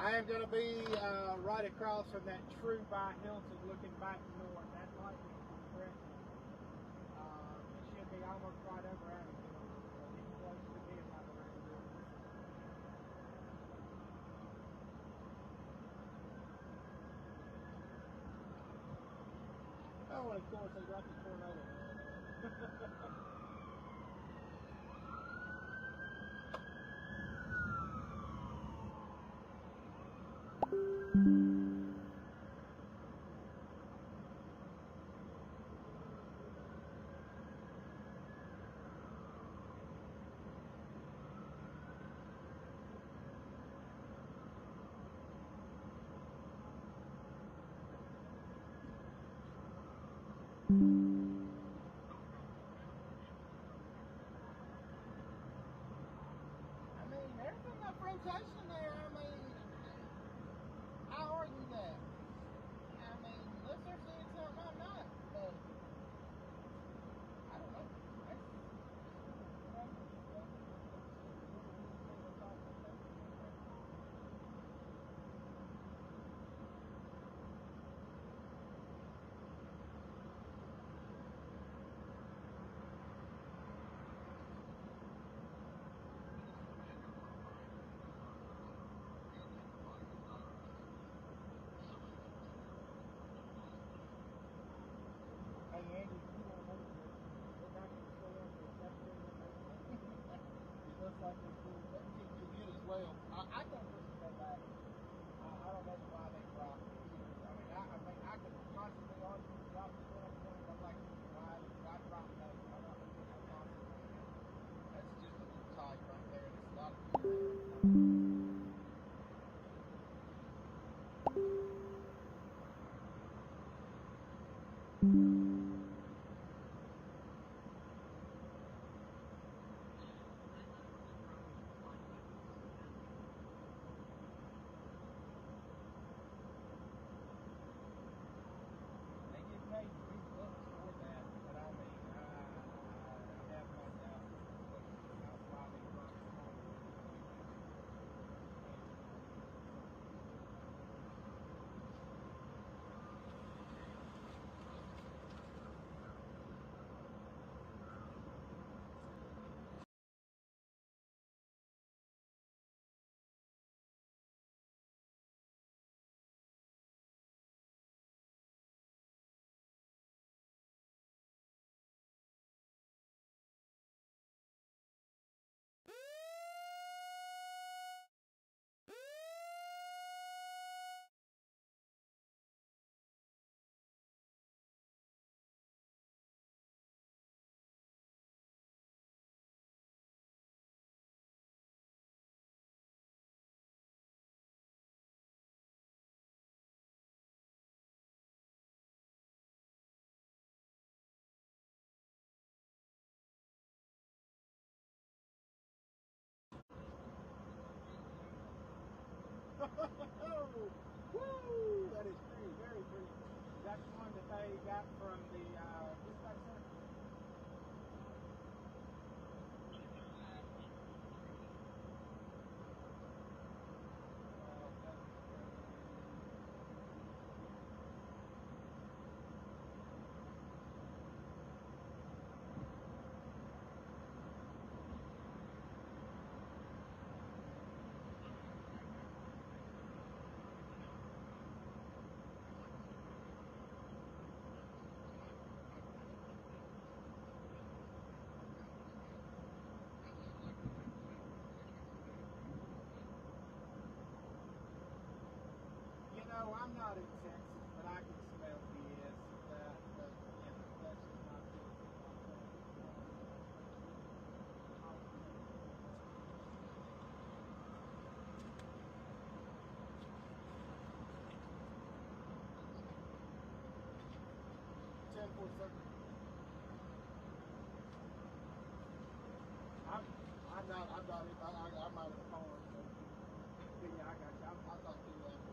I am going to be right across from that True by Hilton looking back north. That light is correct. It should be almost right over at it. It's close to being right around here. Oh, and of course, they got the tornado. Everything up rotation there, I argue that. Unless they're seeing something I'm not, but I don't know. Hey Andy, you don't know this. We're not going to stay on for 17 minutes. It looks like it's good. That could be good as well. I don't listen to that. I don't know why they drop it. I could constantly argue with drop the 12 I'm like, why drop that? I'm not going to get my That's just a little tight right there. There's a lot of Woo! That is pretty, very pretty. That's one that they got from the dispatch center. No, I'm not in Texas, but I can smell BS. That's just not good. 10.7. I'm not I'm out of the car. So yeah, I got you. I'll talk to you after.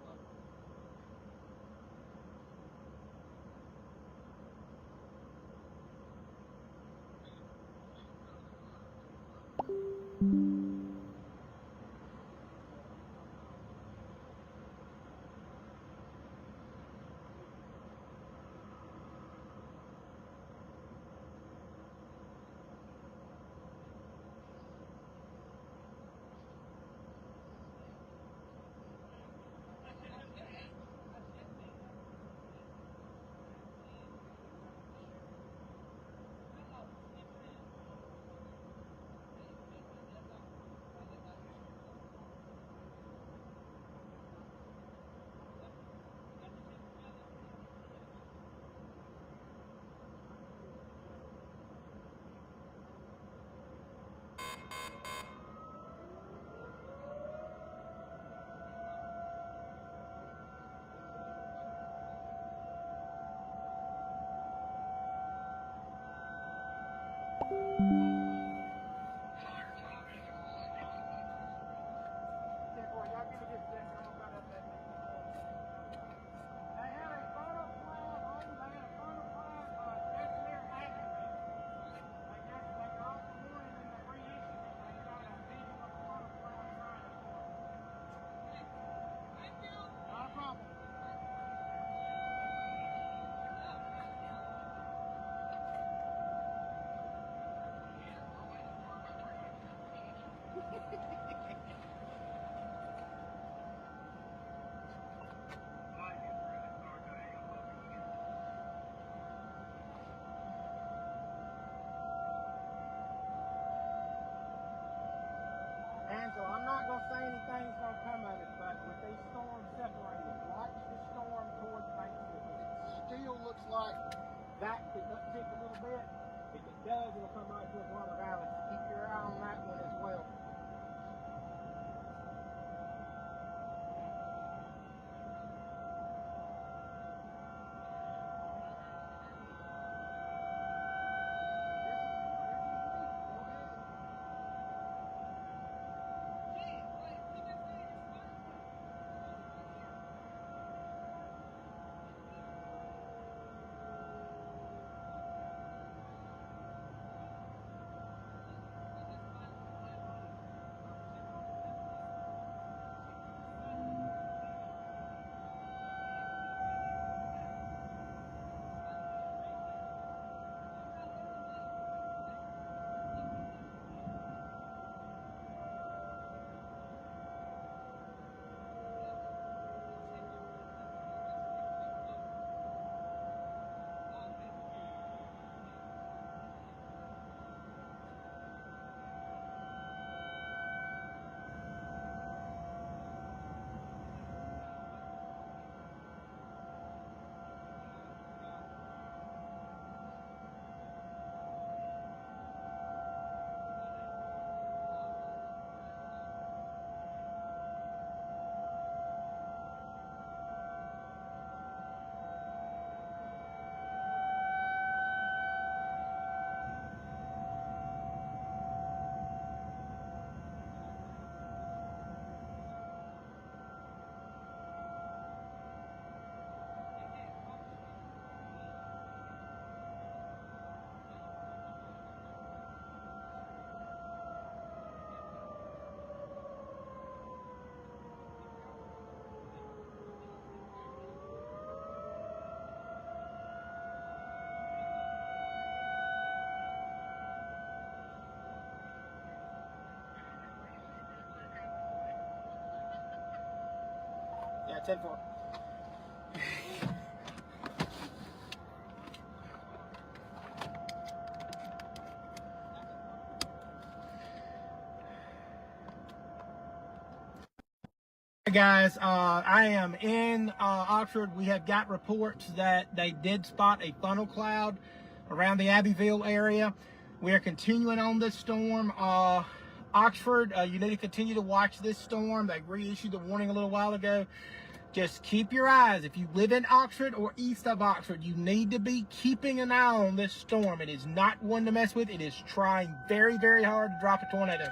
gonna say anything's gonna come of it, but with these storms separated, watch the storm towards Thanksgiving. It still looks like that could uptick a little bit. If it does, it'll come right to Okalona Valley. Keep your eye on that one as well. Yeah, 10-4. Hey guys, I am in Oxford. We have got reports that they did spot a funnel cloud around the Abbeville area. We are continuing on this storm. Oxford, you need to continue to watch this storm. They reissued the warning a little while ago. Just keep your eyes. If you live in Oxford or east of Oxford, you need to be keeping an eye on this storm. It is not one to mess with. It is trying very, very hard to drop a tornado.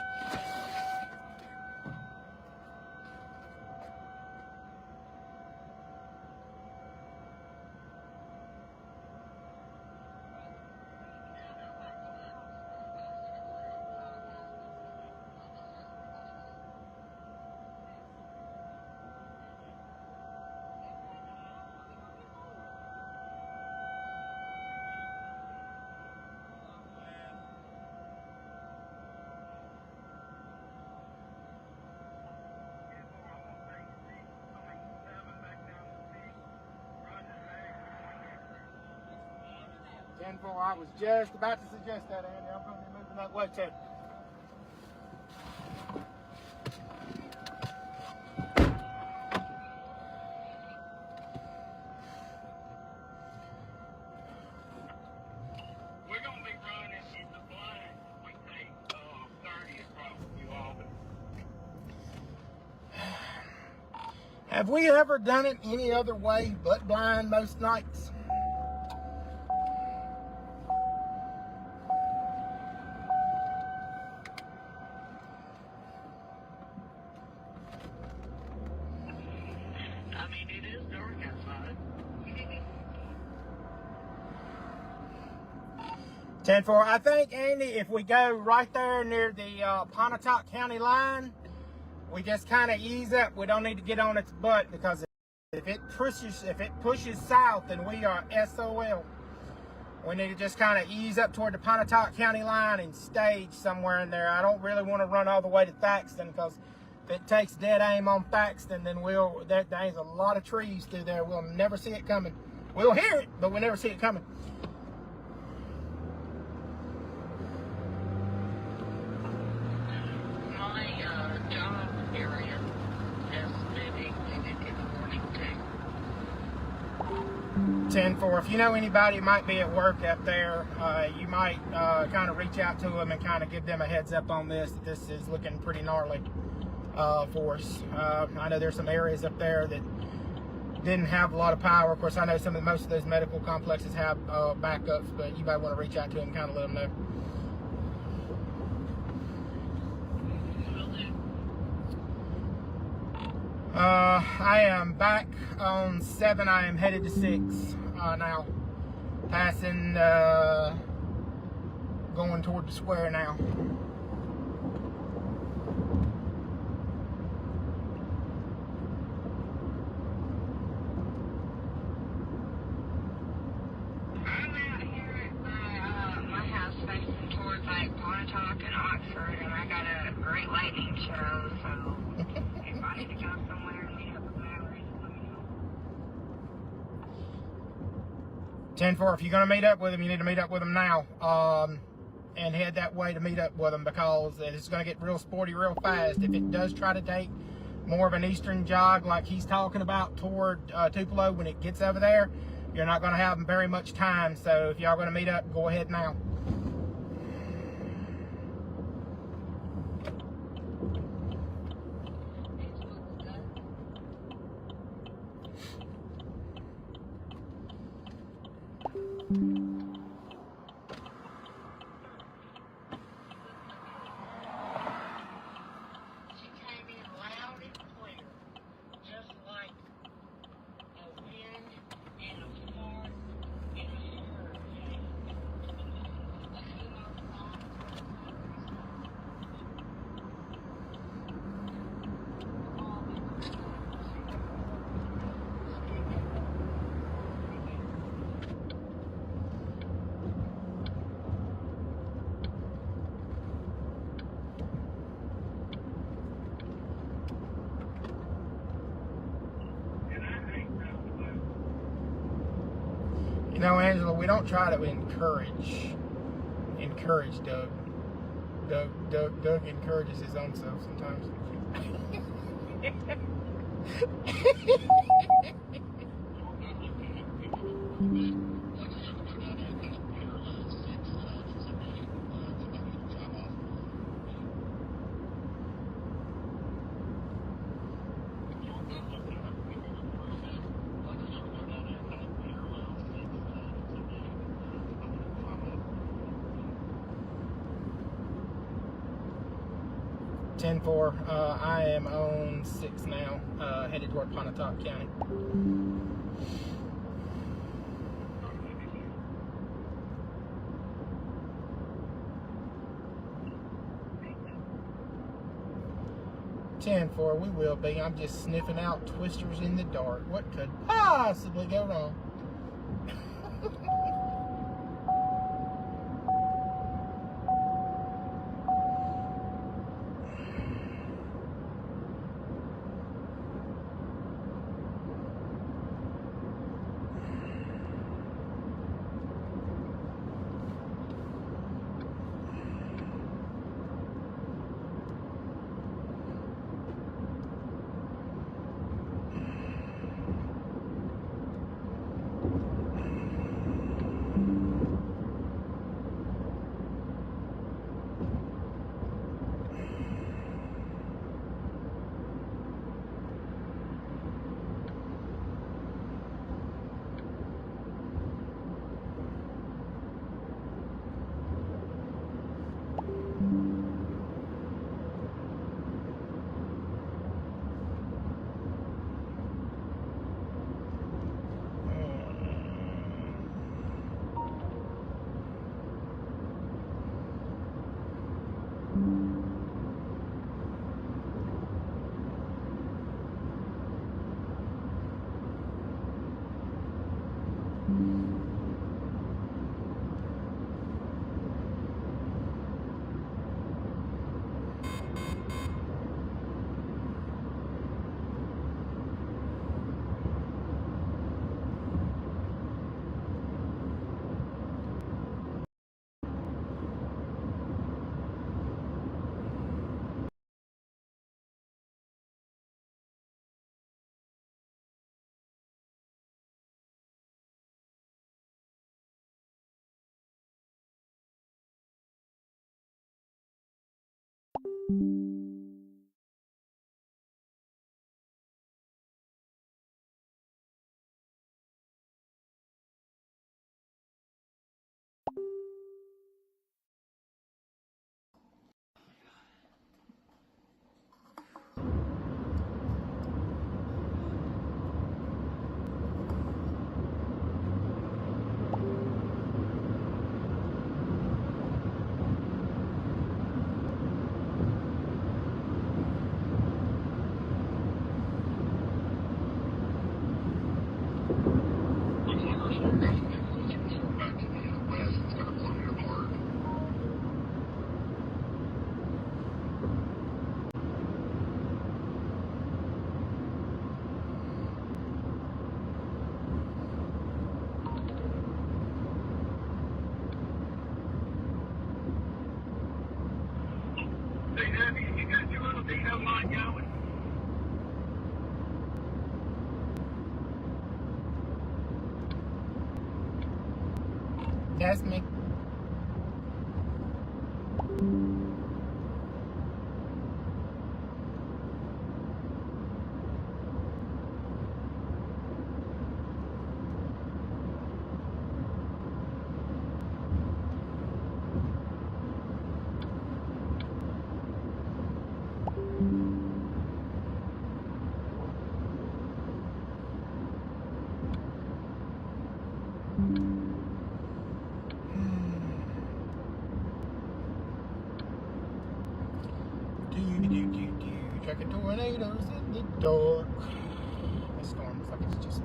I was just about to suggest that, Andy. I'm going to be moving that way too. We're going to be running in the blind we take 30 across New Albany. Have we ever done it any other way but blind most nights? I mean, it is dark outside. 10-4. I think, Andy, if we go right there near the Pontotoc County line, we just kind of ease up. We don't need to get on its butt, because if it pushes south, then we are SOL. We need to just kind of ease up toward the Pontotoc County line and stage somewhere in there. I don't really want to run all the way to Thaxton, because if it takes dead aim on Thaxton, then there's a lot of trees through there. We'll never see it coming. We'll hear it, but we'll never see it coming. My job here 10-4. If you know anybody who might be at work up there, you might kind of reach out to them and kind of give them a heads up on this. This is looking pretty gnarly for us. I know there's some areas up there that didn't have a lot of power. Of course, I know most of those medical complexes have backups, but you might want to reach out to them and kind of let them know. I am back on 7. I am headed to 6 now. Passing, going toward the square now. I'm out here at my house facing towards like Pontotoc and Oxford, and I got a great lightning show, so if I need to go somewhere and meet up with Mallory, let me know. 10-4, if you're going to meet up with them, you need to meet up with them now. And head that way to meet up with them, because it's going to get real sporty real fast. If it does try to take more of an eastern jog like he's talking about toward Tupelo, when it gets over there, you're not going to have very much time. So if y'all going to meet up, go ahead now. She came in loud and clear, just like a wind and a fart and a hurricane. You know, Angela, we don't try to encourage Doug. Doug encourages his own self sometimes. I am on 6 now, headed toward Pontotoc County. We will be. I'm just sniffing out twisters in the dark. What could possibly go wrong? That's me. Tracking tornadoes in the dark. This storm looks like it's just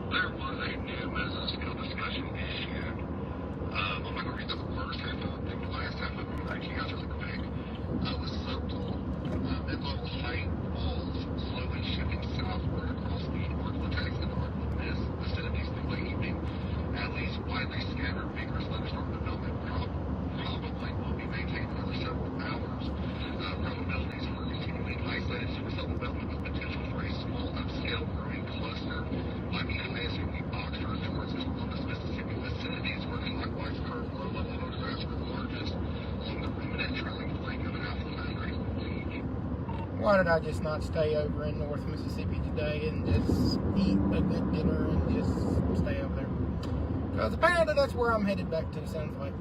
There was a new mesosphere discussion issued. I'm not going to read the first half of it, the last half of it, actually got really quick. With subtle mid-level height walls slowly shifting southward across the Arctic and Arctic mist vicinities through late evening. At least widely scattered vigorous thunderstorm development probably will be maintained for another several hours. Probabilities for continuing isolated supercell development with potential for a small upscale brewing cluster might be highest from the Oxford towards Columbus, Mississippi vicinities, where clockwise curved low-level photographs were largest along the ruminant trailing flank of an alpha migrating range. why did I just not stay over in North Mississippi today and just eat a good dinner and just stay over there? Because apparently that's where I'm headed back to, sounds like.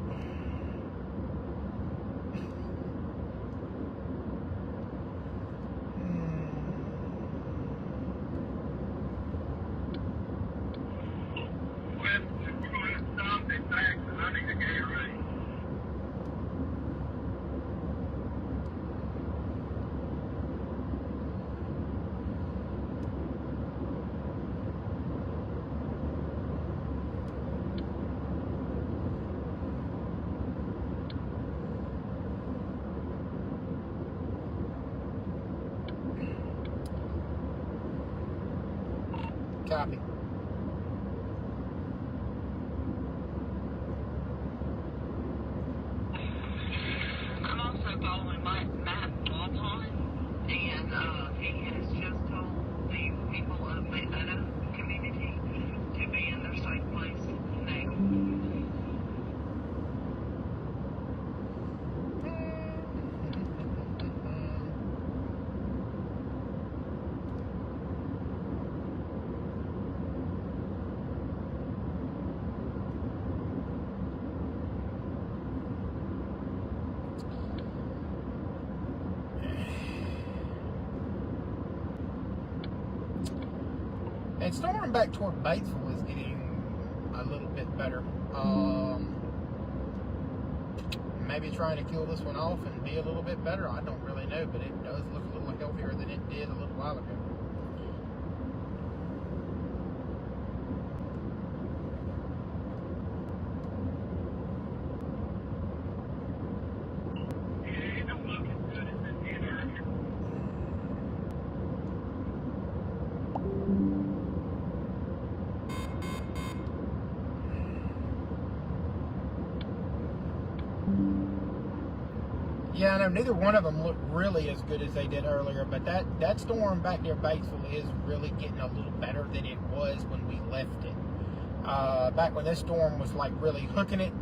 Copy. I'm also following Matt Walpon, and he has just told the people of the Utta community to be in their safe place now. And storming back toward Batesville is getting a little bit better. Maybe trying to kill this one off and be a little bit better. I don't really know, but it does look a little healthier than it did a little while ago. Yeah, I know neither one of them looked really as good as they did earlier, but that storm back near Batesville is really getting a little better than it was when we left it. Back when this storm was like really hooking it,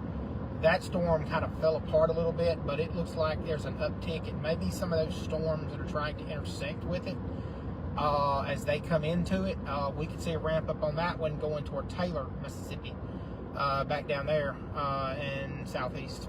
that storm kind of fell apart a little bit, but it looks like there's an uptick. It may be some of those storms that are trying to intersect with it. As they come into it, we could see a ramp up on that one going toward Taylor, Mississippi, back down there in southeast.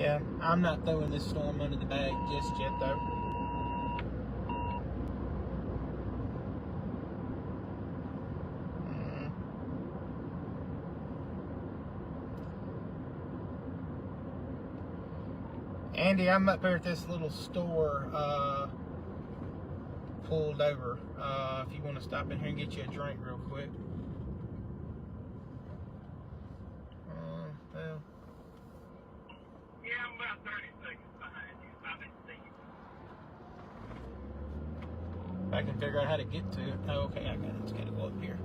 Yeah, I'm not throwing this storm under the bag just yet, though. Andy, I'm up here at this little store, pulled over. If you want to stop in here and get you a drink real quick. Well. Yeah, I'm about 30 seconds behind you. I didn't see you. I can figure out how to get to it. Oh, okay, I got it. It's got to go up here.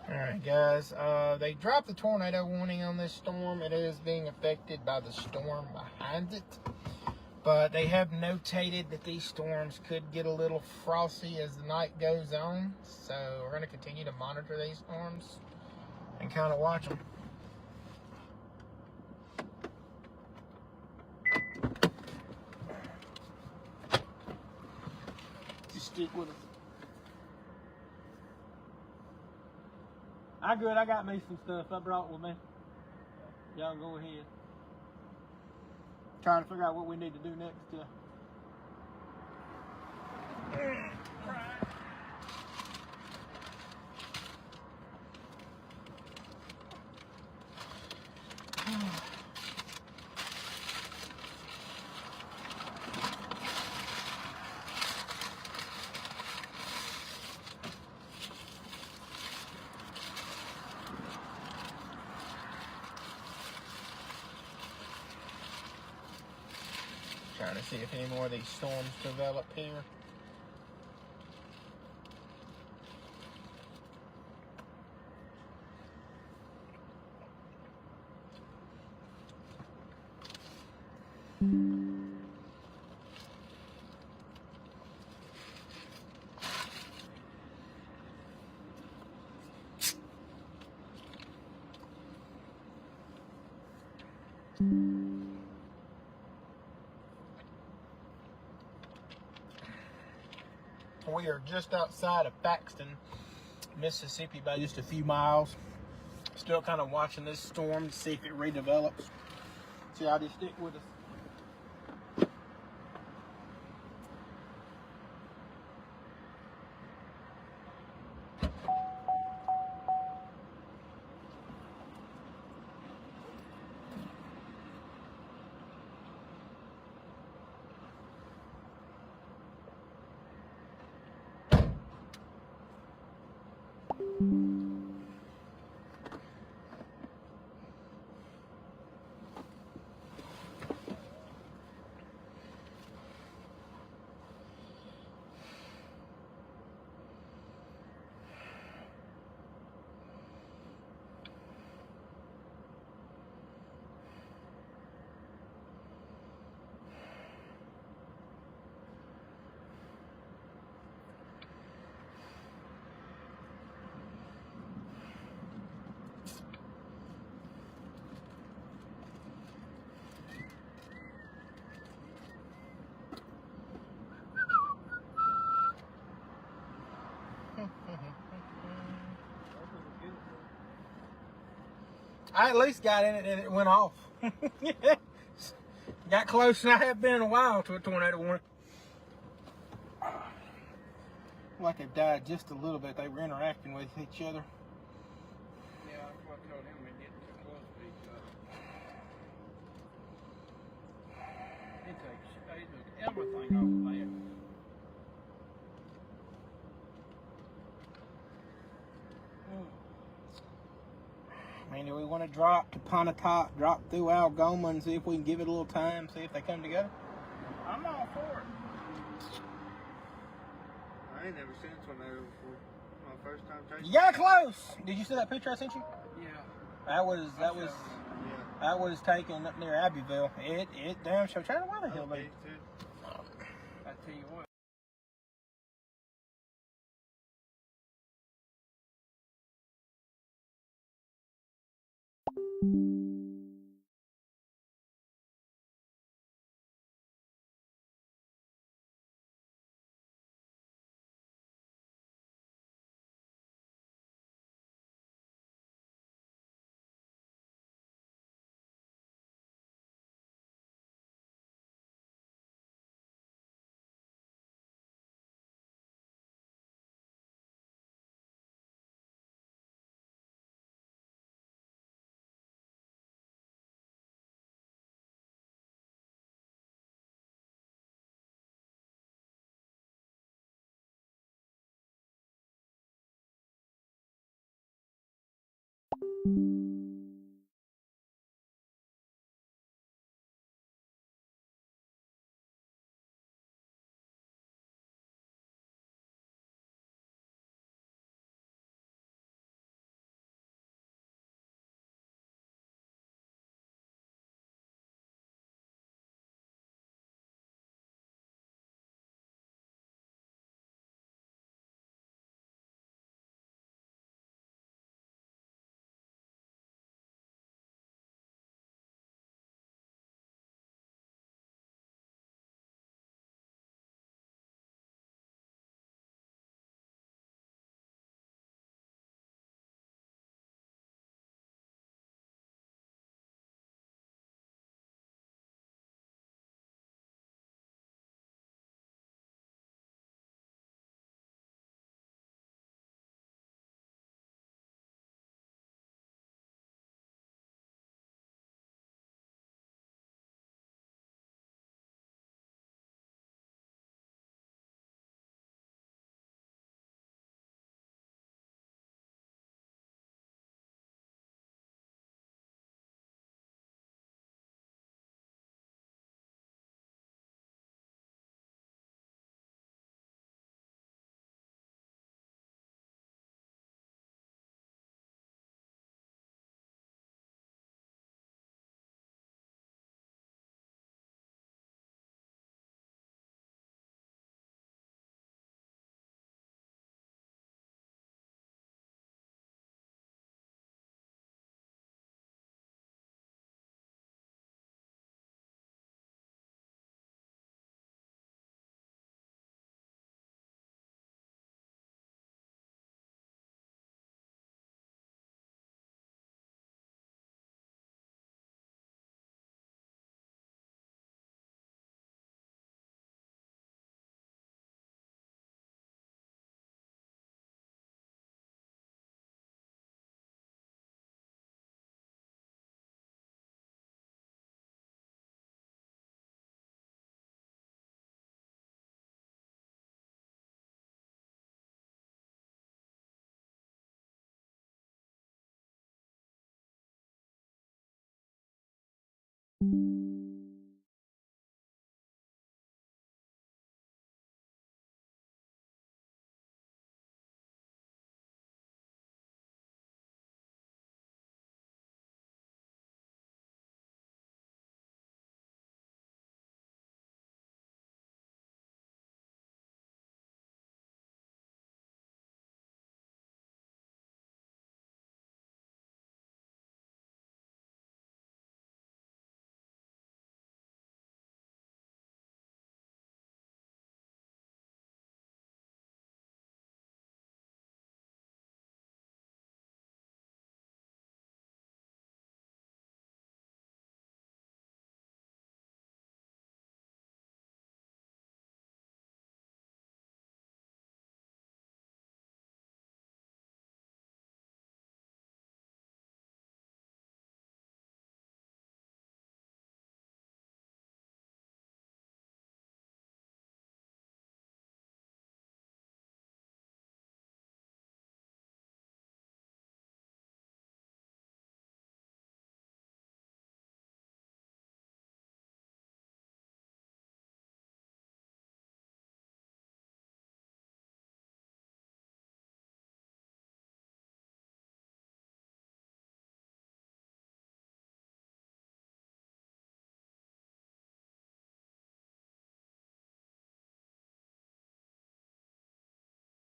Alright guys, they dropped the tornado warning on this storm. It is being affected by the storm behind it. But they have notated that these storms could get a little frosty as the night goes on. So we're going to continue to monitor these storms and kind of watch them. Just stick with us. I good. I got me some stuff I brought with me. Y'all go ahead. Trying to figure out what we need to do next. Trying to see if any more of these storms develop here. We are just outside of Paxton, Mississippi, by just a few miles. Still kind of watching this storm to see if it redevelops. So y'all just stick with us. I at least got in it and it went off. Got close and I have been in a while to a tornado warning. Like they died just a little bit. They were interacting with each other. Yeah, that's what I told him. They're getting too close to each other. It takes want to drop to Pontotoc, drop through Algoma, and see if we can give it a little time, see if they come together? I'm all for it. I ain't never seen tornado before. My first time chasing. You got close. Did you see that picture I sent you? Yeah. That was taken up near Abbeville. It damn sure. Try to why the hell they. I tell you what.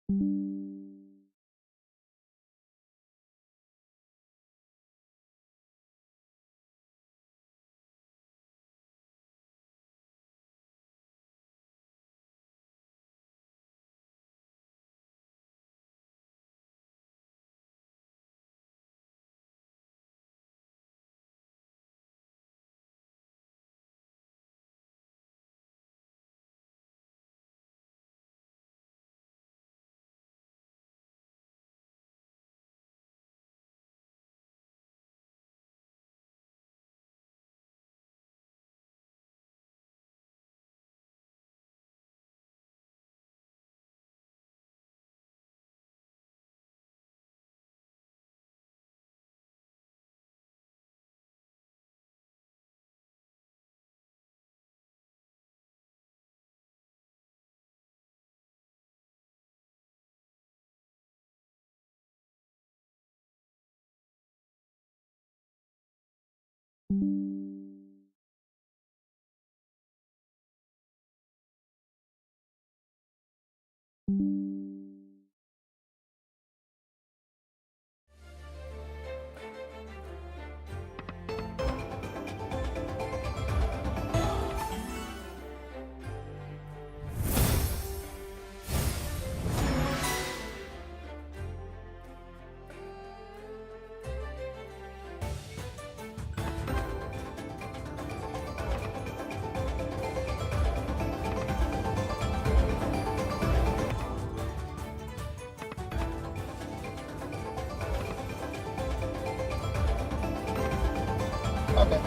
Okay,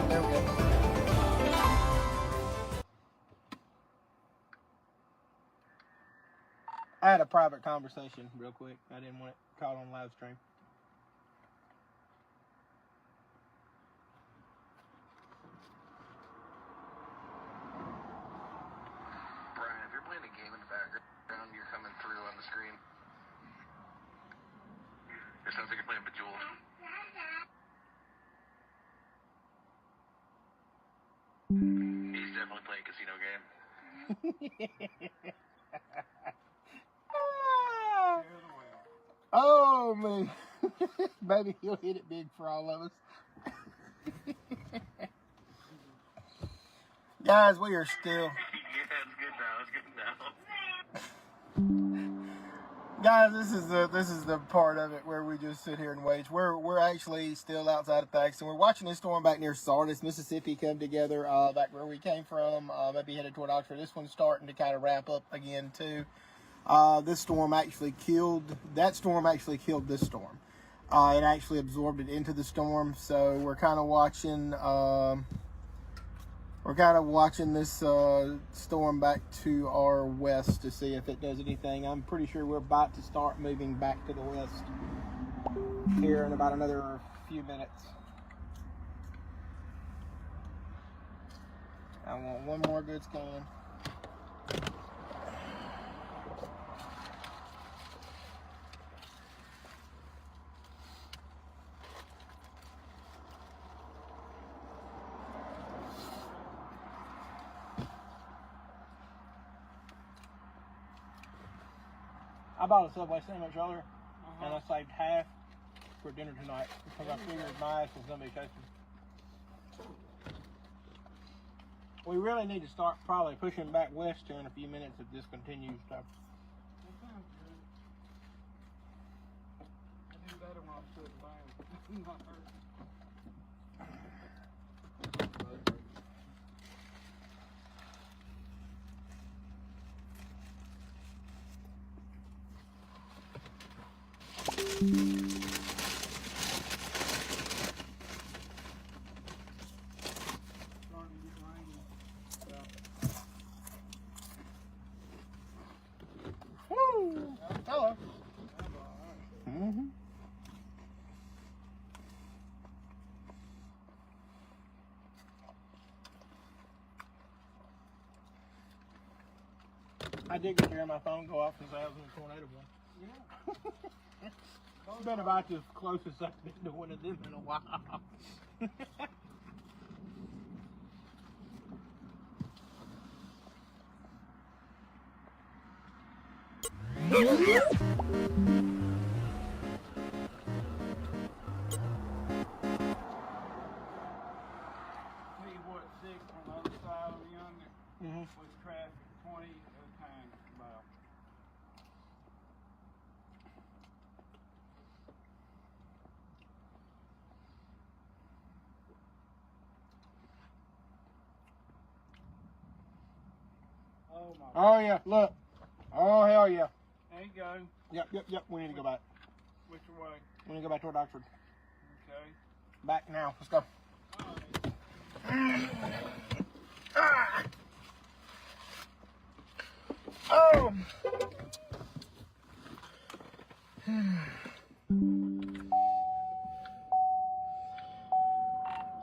there we go. I had a private conversation real quick. I didn't want it caught on live stream. Brian, if you're playing a game in the background, you're coming through on the screen. It sounds like you're playing Bejeweled. He's definitely playing a casino game. Oh man, baby, he'll hit it big for all of us. Guys, we are still. Yeah, it's good now. It's good now. Guys, this is the part of it where we just sit here and wait. We're actually still outside of Thaxton. We're watching this storm back near Sardis, Mississippi, come together. Back where we came from, maybe headed toward Oxford. This one's starting to kind of wrap up again too. This storm actually killed this storm. It actually absorbed it into the storm. So we're kind of watching. We're kind of watching this storm back to our west to see if it does anything. I'm pretty sure we're about to start moving back to the west here in about another few minutes. I want one more good scan. I bought a Subway sandwich earlier, and I saved half for dinner tonight because I figured my ass was going to be chasing. We really need to start probably pushing back west here in a few minutes if this continues to. That sounds good. I do better when I'm still playing. Not hurt. Starting to get rainy. Woo! Hello. Mm-hmm. I did get to hear my phone go off since I was in a tornado one. Yeah. It's been about the closest I've been to one of them in a while. what, 6 on the other side of yonder. Mm-hmm. With traffic, 20 at a time, about. Oh my. Oh yeah, look. Oh hell yeah. There you go. Yep. We need to go back. Which way? We need to go back toward Oxford. Okay. Back now. Let's go. Alright. Oh.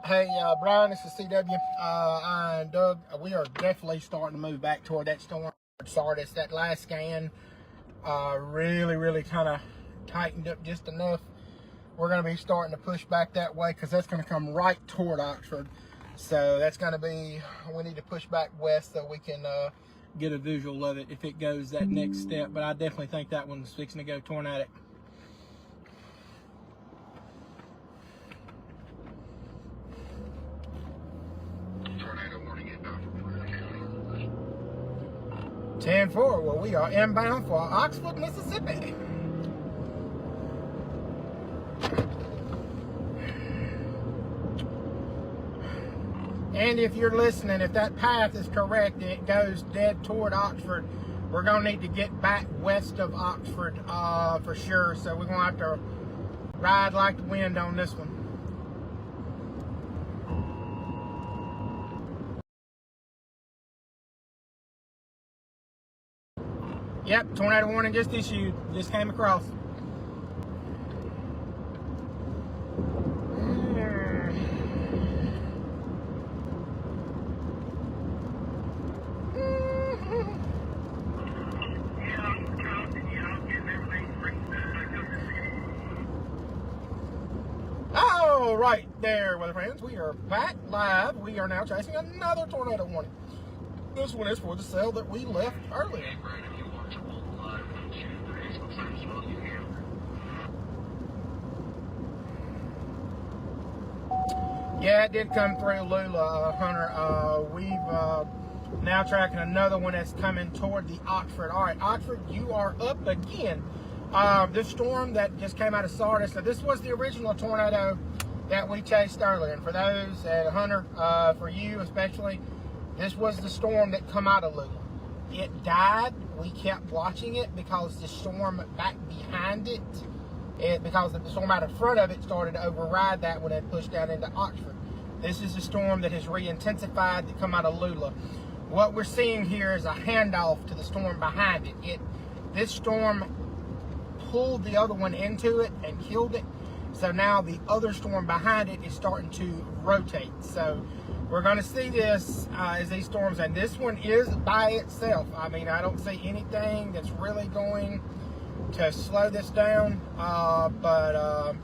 Hey, Brian, this is CW. And Doug, we are definitely starting to move back toward that storm, Sardis. That last scan really kind of tightened up just enough. We're going to be starting to push back that way because that's going to come right toward Oxford. So that's going to be, we need to push back west so we can get a visual of it if it goes that next step. But I definitely think that one's fixing to go tornadic. Tornado warning inbound from Florida County. 10-4, well, we are inbound for Oxford, Mississippi. And if you're listening, if that path is correct and it goes dead toward Oxford, we're going to need to get back west of Oxford for sure. So we're going to have to ride like the wind on this one. Yep, tornado warning just issued. Just came across. All right, there, weather friends. We are back live. We are now chasing another tornado warning. This one is for the cell that we left earlier. Yeah, it did come through Lula, Hunter. We've now tracking another one that's coming toward the Oxford. All right, Oxford, you are up again. This storm that just came out of Sardis. So this was the original tornado that we chased earlier. And for those at Hunter, for you especially, this was the storm that come out of Lula. It died. We kept watching it because the storm back behind it, because the storm out in front of it started to override that when it pushed down into Oxford. This is a storm that has re-intensified that come out of Lula. What we're seeing here is a handoff to the storm behind it. This storm pulled the other one into it and killed it. So now the other storm behind it is starting to rotate. So we're going to see this as these storms, and this one is by itself. I mean, I don't see anything that's really going to slow this down, but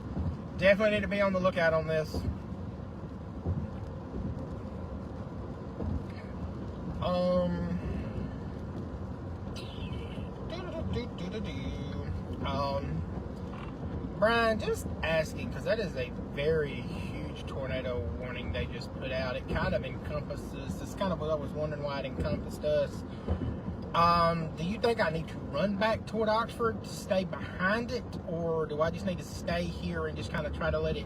definitely need to be on the lookout on this. Brian, just asking, because that is a very huge tornado warning they just put out. It kind of encompasses, it's kind of what I was wondering why it encompassed us. Do you think I need to run back toward Oxford to stay behind it, or do I just need to stay here and just kind of try to let it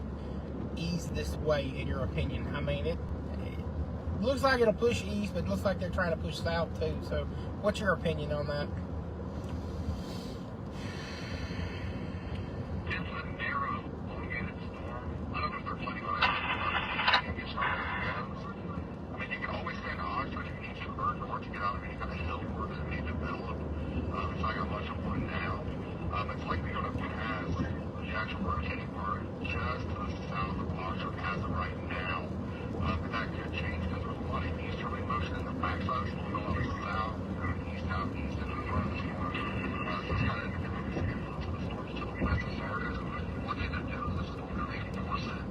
ease this way, in your opinion? I mean, it looks like it'll push east, but it looks like they're trying to push south too. So what's your opinion on that? It's likely going to pass the actual rotating part just to the south of Oxford as of right now. But that could change because there's a lot of easterly motion in the backside. It's going on the south, east, southeast, and the front of the storm. So it's kind of independent of the influence of the storms to the west of Sardis. What they could do is the storm could maybe force it,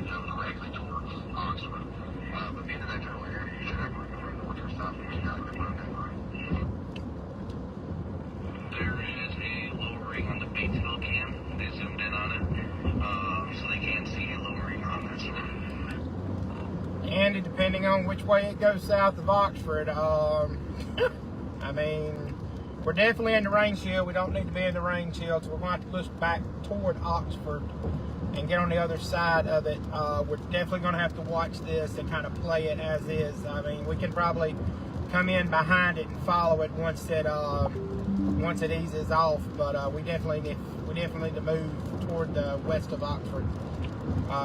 directly towards Oxford. But being in that general area, you should have room to north or southeast out of the road. There is depending on which way it goes south of Oxford. I mean, we're definitely in the rain shield. We don't need to be in the rain shield, so we're going to have to push back toward Oxford and get on the other side of it. We're definitely going to have to watch this and kind of play it as is. I mean, we can probably come in behind it and follow it once it eases off, but we definitely need to move toward the west of Oxford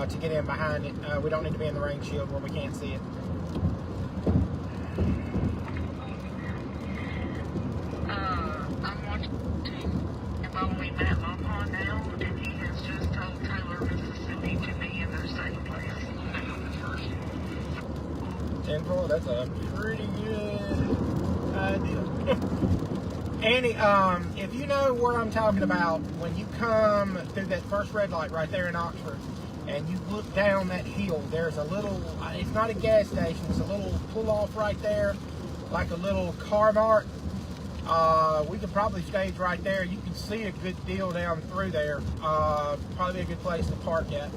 to get in behind it. We don't need to be in the rain shield where we can't see it. I'm watching following Matt Longhaw now, and he has just told Taylor, Mississippi to be in their safe place. 10-4, that's a pretty good idea. Annie, if you know what I'm talking about, when you come through that first red light right there in Oxford, and you look down that hill, there's a little, it's not a gas station, it's a little pull-off right there, like a little car mart. We could probably stage right there. You can see a good deal down through there. Probably a good place to park at.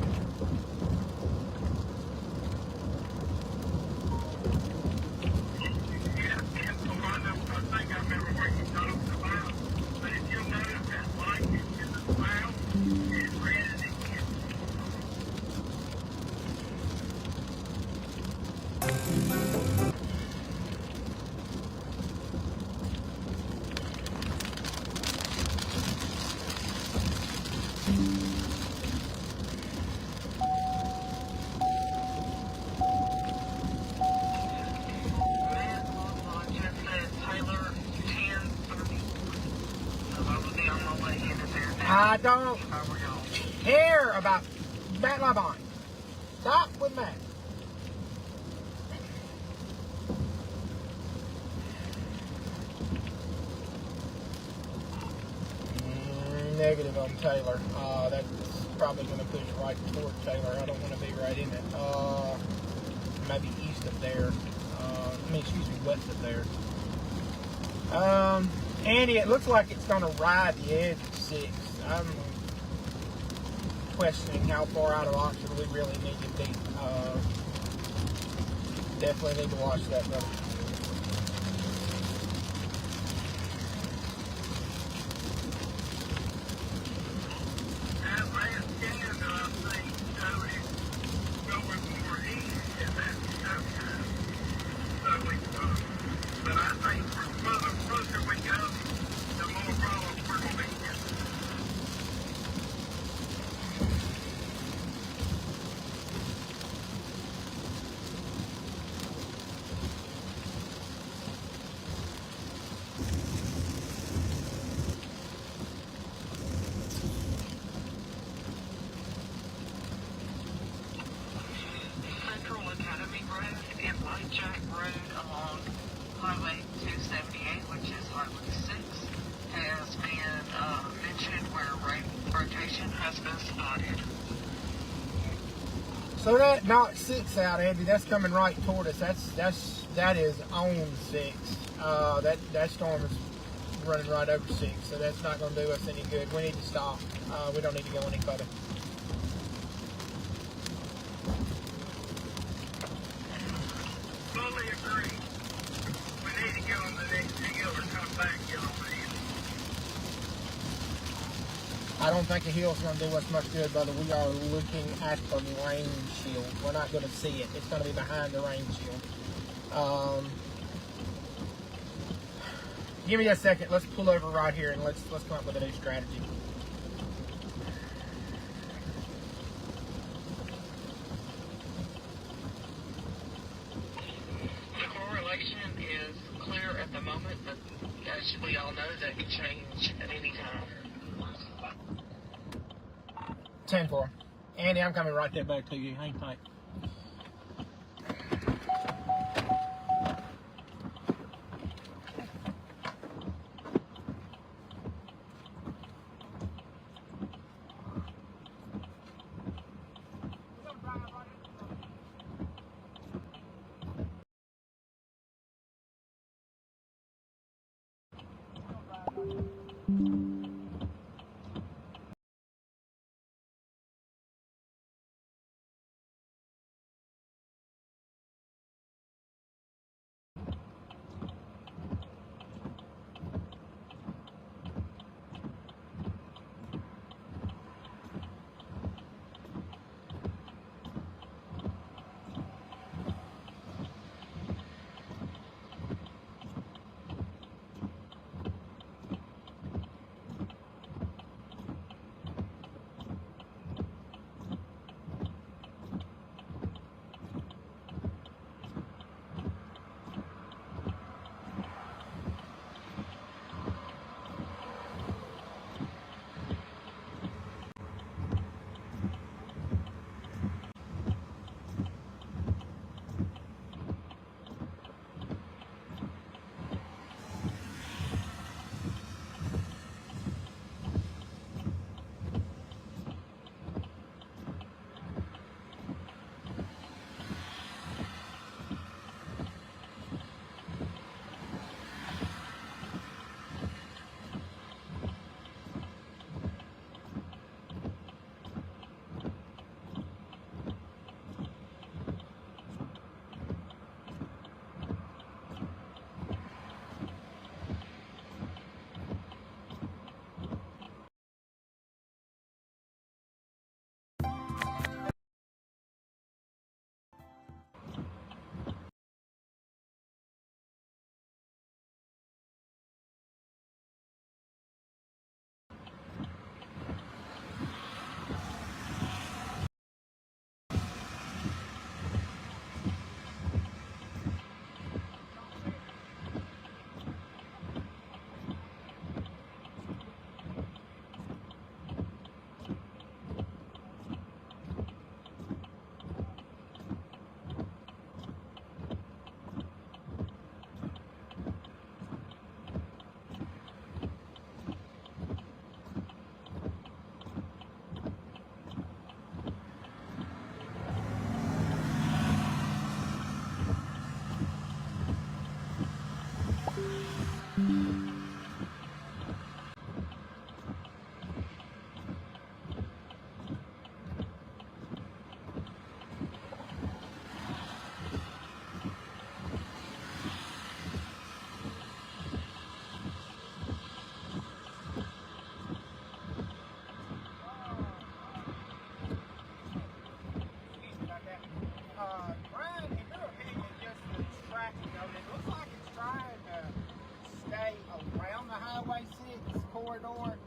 I don't care about Matt Labine. Stop with Matt. Negative on Taylor. That's probably going to push right toward Taylor. I don't want to be right in it. Maybe east of there. West of there. Andy, it looks like it's going to ride the edge of 6. I'm questioning how far out of Oxford we really need to be. Definitely need to watch that, brother. Jack Road along Highway 278, which is Highway 6, has been mentioned where rotation has been spotted. So that knocked 6 out, Andy. That's coming right toward us. That is on 6. That storm is running right over 6, so that's not going to do us any good. We need to stop. We don't need to go any further. Fully agree. We need to get on the next hill or come back and get on the hill. I don't think a hill's going to do us much good, brother. We are looking at the rain shield. We're not going to see it. It's going to be behind the rain shield. Give me a second. Let's pull over right here and let's come up with a new strategy. The correlation is clear at the moment, but as we all know, that can change at any time. 10-4. Andy, I'm coming right there back to you. Hang tight. it looks like it's trying to stay around the Highway 6 corridor.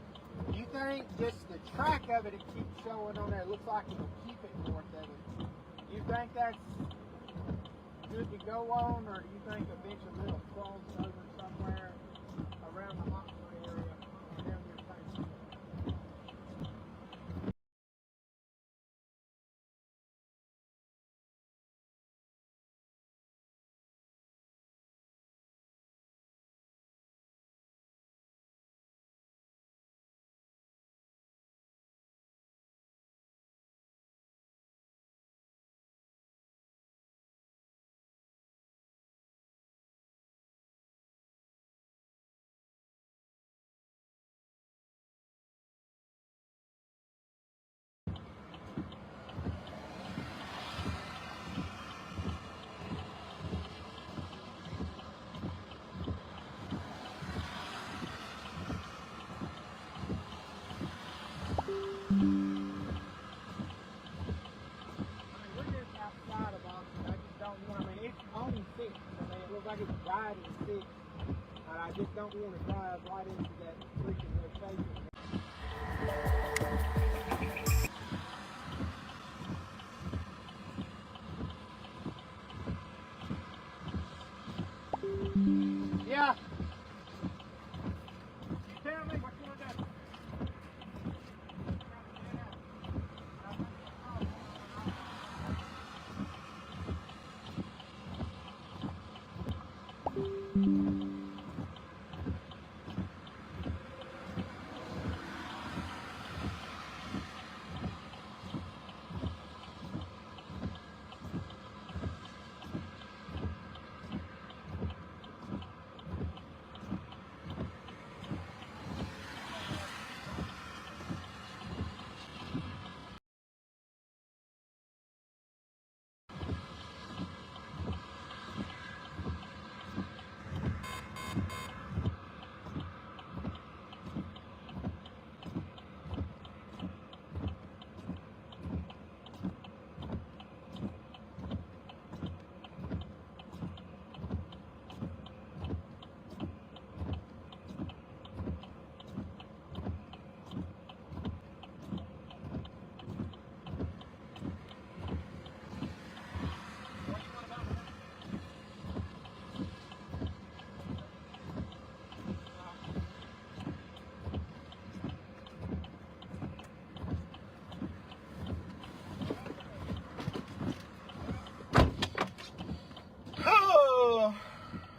You think just the track of it keeps showing on there? It looks like it'll keep it north of it. You think that's good to go on, or do you think eventually it'll cross over somewhere around the Oxford area and down near Thanksgiving? Like it's riding 6, and I just don't want to drive right into that freaking location. Yeah. You tell me what you want to do.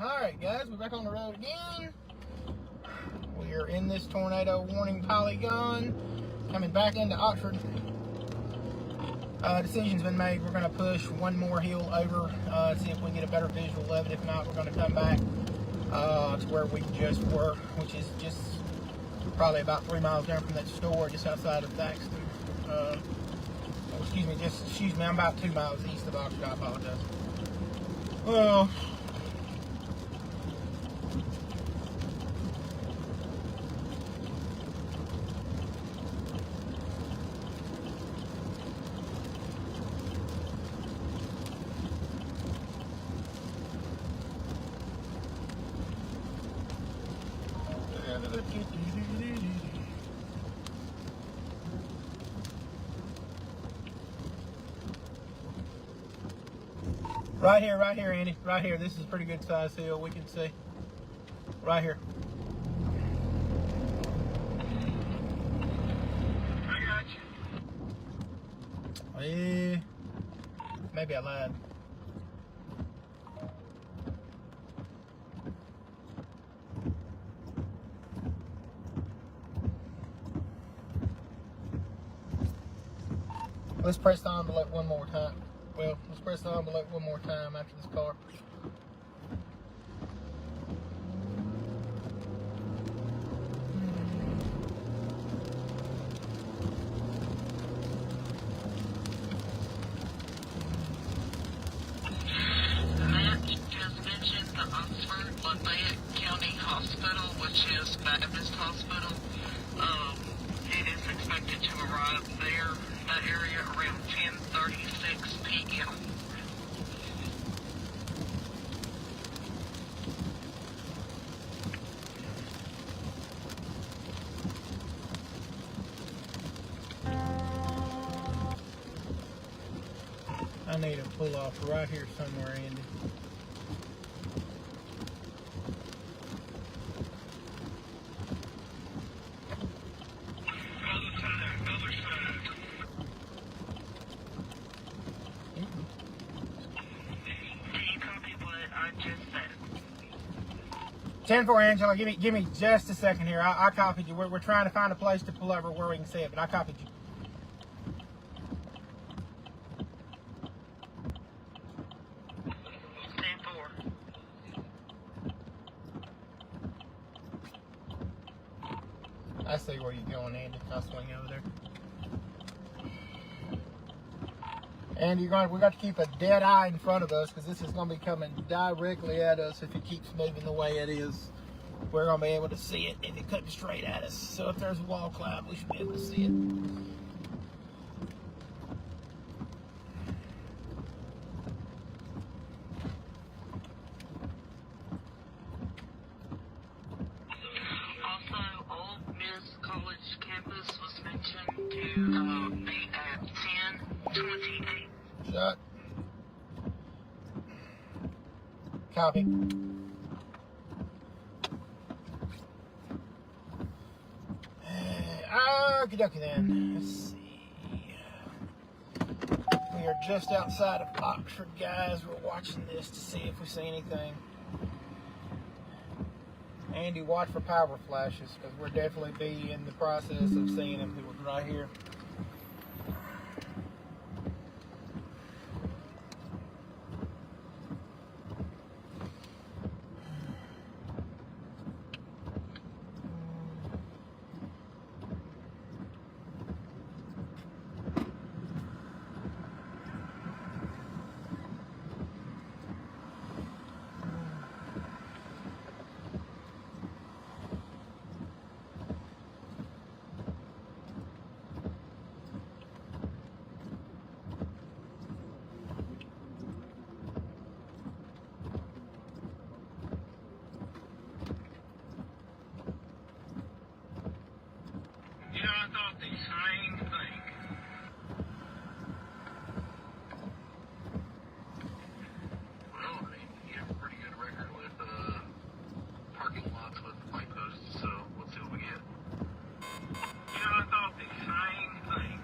Alright guys, we're back on the road again. We are in this tornado warning polygon, coming back into Oxford. Decision's been made. We're going to push one more hill over, see if we can get a better visual of it. If not, we're going to come back to where we just were, which is just probably about 3 miles down from that store just outside of Thaxton. Excuse me, I'm about 2 miles east of Oxford. I apologize. Well, right here, Andy. Right here. This is a pretty good size hill. We can see. Right here. I got you. Maybe I lied. Let's press the envelope one more time. Well, let's press the envelope one more time after this car. Matt has mentioned the Oxford Lafayette County Hospital, which is Baptist Hospital. It is expected to arrive there, that area, around 10:36 p.m. need to pull off right here somewhere, Andy. Other side. Do you copy what I just said? 10-4, Angela. Give me just a second here. I copied you. We're trying to find a place to pull over where we can see it, but I copied you. Stand 4. I see where you're going, Andy. I'll swing over there. And we got to keep a dead eye in front of us because this is going to be coming directly at us if it keeps moving the way it is. We're going to be able to see it if it comes straight at us. So if there's a wall cloud, we should be able to see it. Also, Old Miss College campus was mentioned to be at 10:28. Shut. Copy. Okie dokie then. Let's see. We are just outside of Oxford, guys. We're watching this to see if we see anything. Andy, watch for power flashes because we're definitely be in the process of seeing him. He was right here. You know, I thought the same thing. Well, I mean, you have a pretty good record with parking lots with light posts, so let's see what we get. You know, I thought the same thing.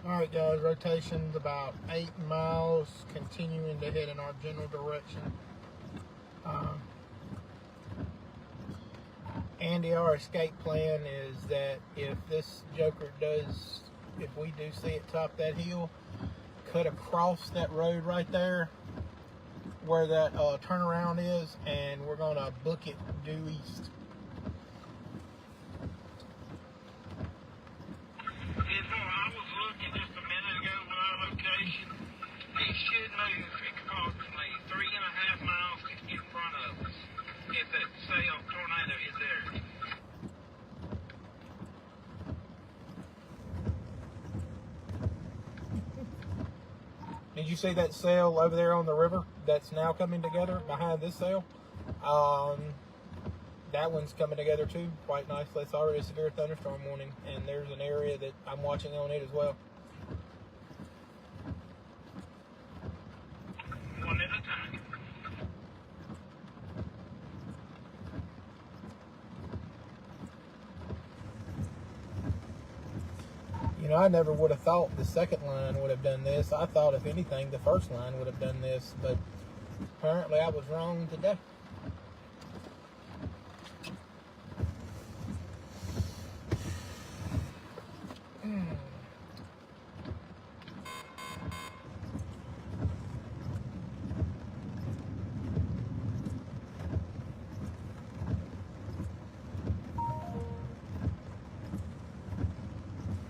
Alright guys, rotation's about 8 miles, continuing to head in our general direction. Andy, our escape plan is that if this joker does, if we do see it top that hill, cut across that road right there where that turnaround is, and we're going to book it due east. I was looking just a minute ago with our location. It should move approximately 3.5 miles in front of us. Did you see that sail over there on the river that's now coming together behind this sail? That one's coming together too, quite nicely. It's already a severe thunderstorm warning, and there's an area that I'm watching on it as well. One at a time. You know, I never would have thought the second line would have done this. I thought, if anything, the first line would have done this, but apparently I was wrong today.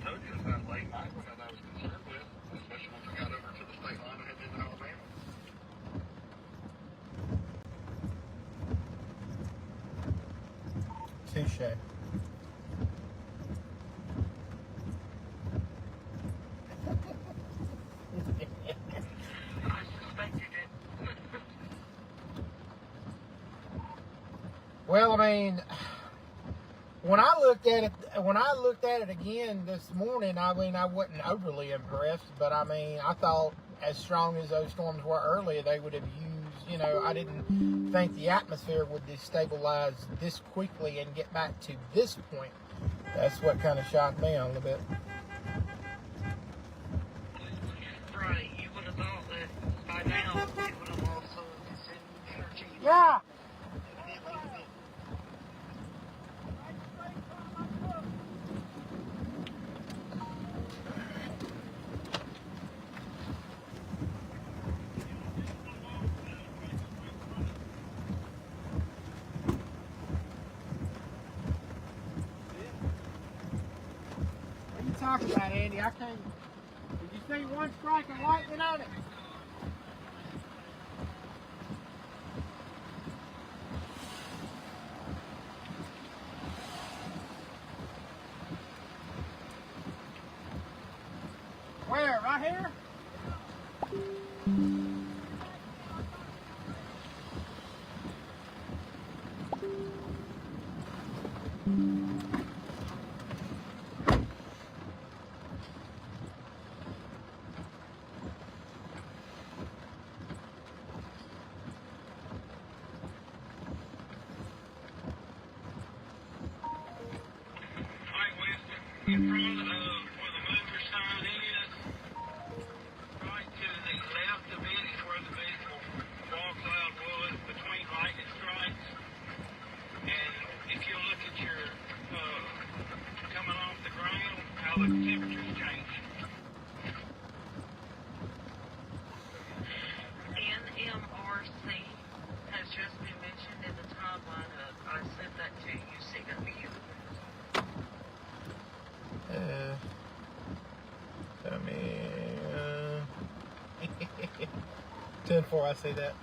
Told you it was that late night one that I was concerned with, especially once we got over to the state line and headed into Alabama. Touche. I suspected it. Well, I mean, when I looked at it again this morning, I mean, I wasn't overly impressed, but I mean, I thought as strong as those storms were earlier, they would have used, you know, I didn't think the atmosphere would destabilize this quickly and get back to this point. That's what kind of shocked me a little bit. Right, you would have thought that by now it would have also consumed energy. Yeah. What are you talking about, Andy? I can't. Did you see one strike of lightning on it? Where? Right here? Right, Winston, in front of where the motor sign is, right to the left of it is where the vehicle wall cloud was between lightning strikes. And if you look at your coming off the ground, how the temperatures change. NMRC has just been mentioned in the timeline. I sent that to you, CW. I mean, 10-4, I see that.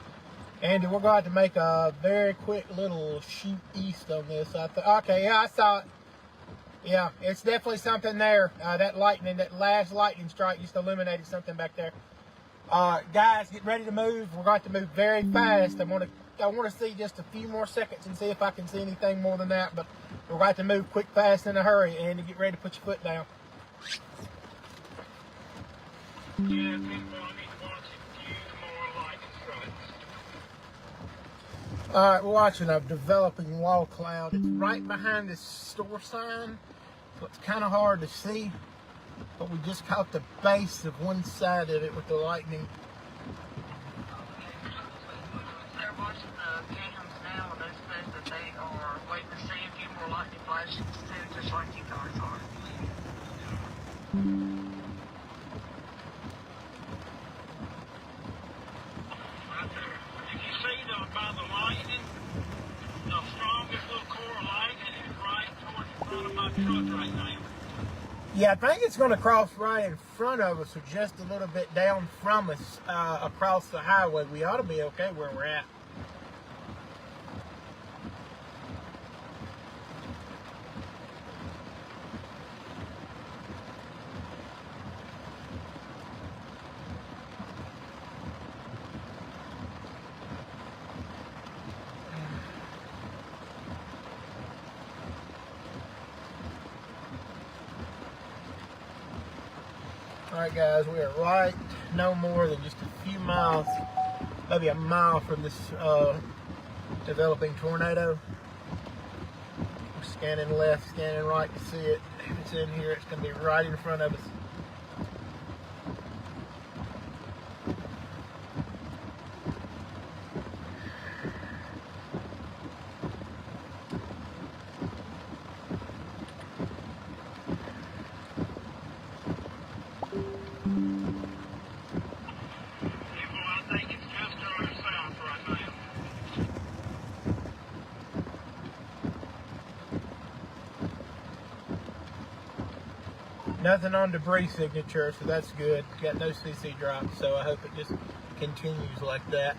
Andy, we're going to have to make a very quick little shoot east on this. Okay, yeah, I saw it. Yeah, it's definitely something there. That last lightning strike just eliminated something back there. Guys, get ready to move. We're going to move very fast. I want to see just a few more seconds and see if I can see anything more than that. But we're going to move quick, fast, in a hurry. And get ready to put your foot down. Yeah, 10-4, I need to watch a few more lightning strikes. All right, we're watching a developing wall cloud. It's right behind this store sign, so it's kind of hard to see. But we just caught the base of one side of it with the lightning. They're watching the cams now, and they said that they are waiting to see a few more lightning flashes too, just like you guys are. Right there. If you see by the lightning, the strongest little core of lightning is right towards the front of my truck right now. Yeah, I think it's going to cross right in front of us, or just a little bit down from us across the highway. We ought to be okay where we're at. Alright guys, we are right no more than just a few miles, maybe a mile from this developing tornado. We're scanning left, scanning right to see it. If it's in here, it's going to be right in front of us. Nothing on debris signature, so that's good. Got no CC drops, so I hope it just continues like that.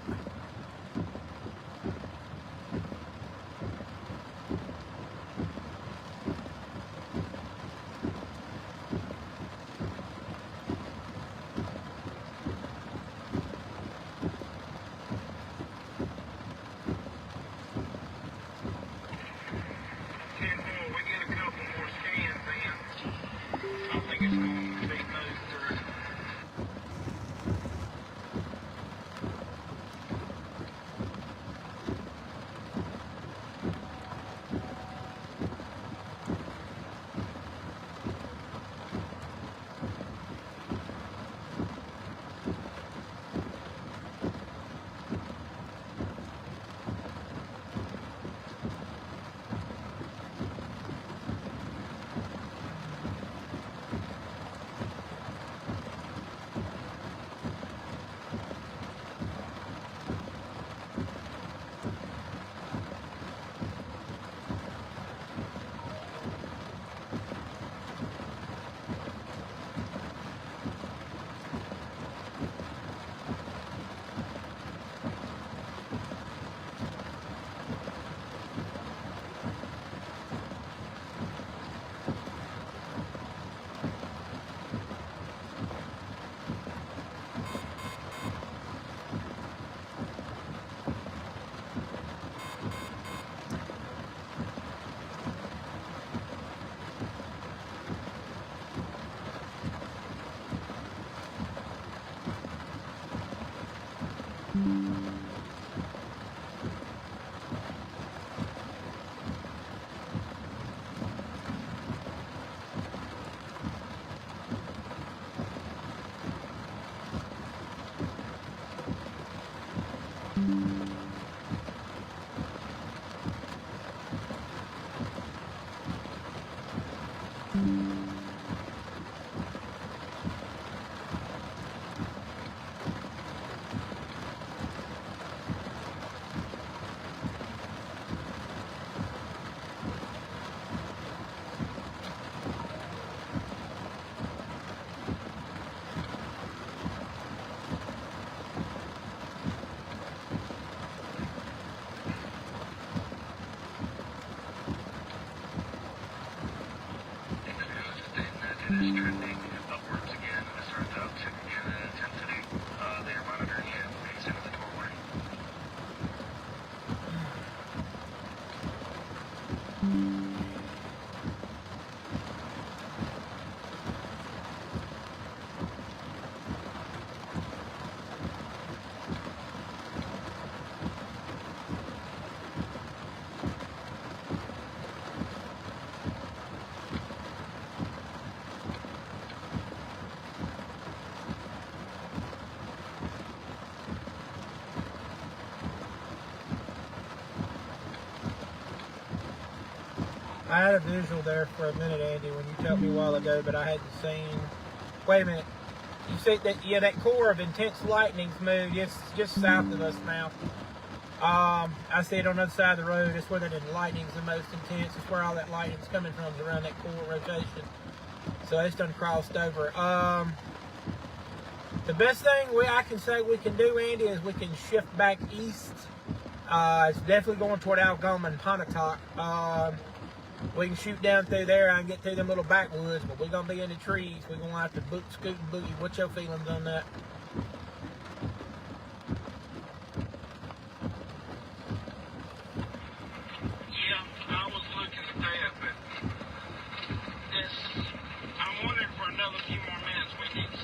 It is trending upwards again, and it started to uptick again in intensity. They are monitoring it based into the doorway. I had a visual there for a minute, Andy, when you told me a while ago, but I hadn't seen. Wait a minute. You said that, yeah, that core of intense lightning's moved just south of us now. I see it on the other side of the road. It's where the lightning's the most intense. It's where all that lightning's coming from, is around that core rotation. So it's done crossed over. The best thing I can say we can do, Andy, is we can shift back east. It's definitely going toward Okalona and Pontotoc. We can shoot down through there and get through them little backwoods, but we're going to be in the trees. We're going to have to scoot and boogie. What's your feelings on that? Yeah, I was looking at that, but I'm wondering for another few more minutes we need to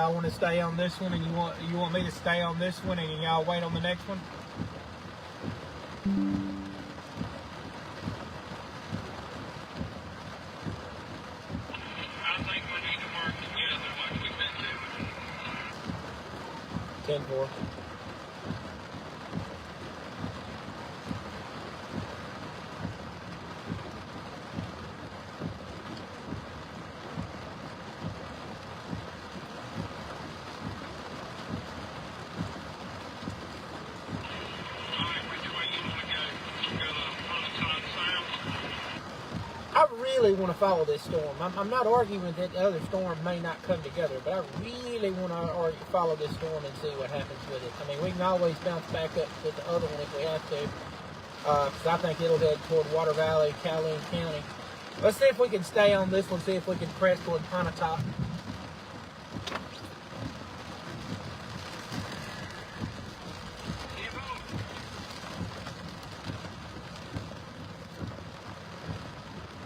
y'all want to stay on this one, and you want me to stay on this one, and y'all wait on the next one? I think we need to work together like we've been doing. 10-4. I really want to follow this storm. I'm not arguing that the other storm may not come together, but I really want to follow this storm and see what happens with it. I mean, we can always bounce back up to the other one if we have to, because I think it'll head toward Water Valley, Calhoun County. Let's see if we can stay on this one, see if we can press toward Pontotoc.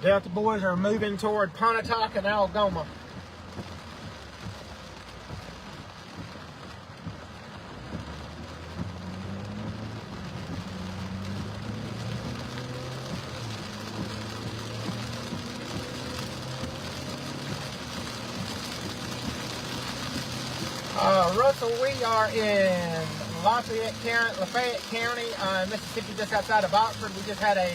Delta boys are moving toward Pontotoc and Algoma. Russell, we are in Lafayette County, Mississippi, just outside of Oxford. We just had a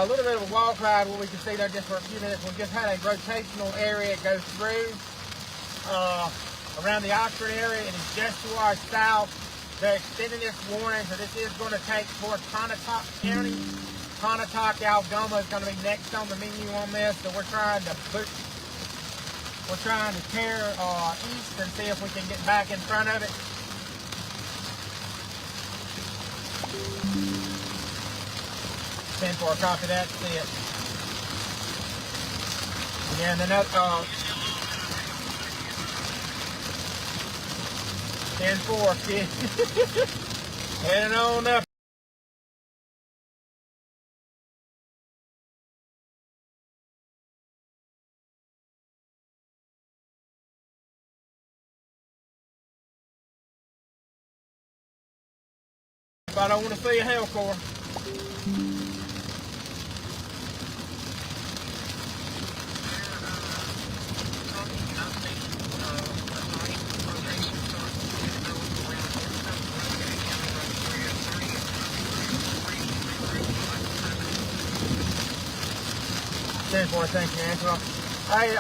little bit of a walk ride where we could see there just for a few minutes. We just had a rotational area that goes through around the Oxford area. It is just to our south. They're extending this warning, so this is going to take toward Pontotoc County. Pontotoc, Algoma is going to be next on the menu on this, so we're trying to tear east and see if we can get back in front of it. Send for a copy, that's it. Yeah, and then that 10-4, kid. Heading on up. But I don't want to see a hellcore. Thank you, Angela. Hey,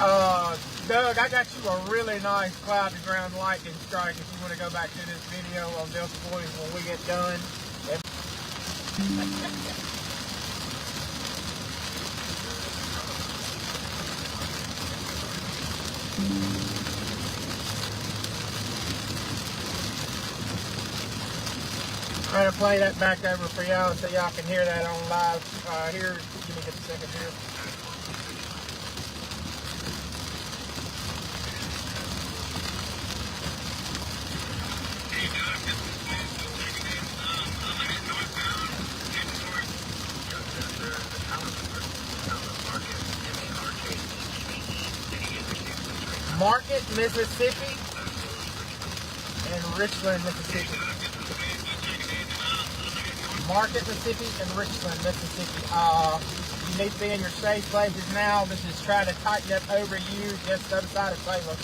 Doug, I got you a really nice cloud to ground lightning strike if you want to go back to this video on Delta Boys when we get done. I'm going to play that back over for y'all so y'all can hear that on live. Here, give me just a second here. Market, Mississippi, and Richland, Mississippi. Market, Mississippi, and Richland, Mississippi. You need to be in your safe places now. This is trying to tighten up over you just the other side of Salem.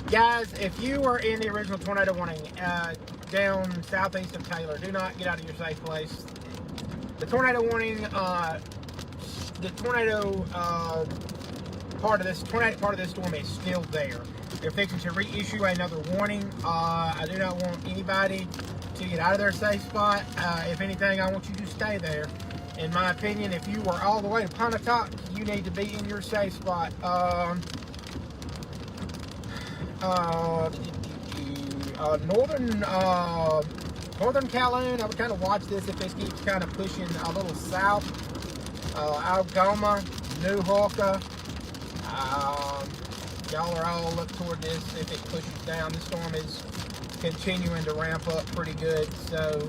Guys, if you were in the original tornado warning down southeast of Taylor, do not get out of your safe place. The tornado warning, the tornado part of this storm is still there. They're fixing to reissue another warning. I do not want anybody to get out of their safe spot. If anything, I want you to stay there. In my opinion, if you were all the way to Pontotoc, you need to be in your safe spot. Northern Calhoun, I would kind of watch this if this keeps kind of pushing a little south. Algoma, New Hawka, y'all are all look toward this if it pushes down. The storm is continuing to ramp up pretty good, so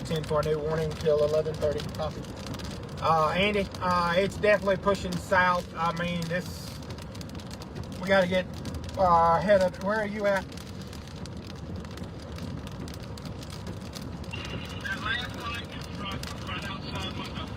10 for a new warning till 11:30. Copy. Andy, it's definitely pushing south. I mean, we got to get ahead of. Where are you at? That last line is right outside my house.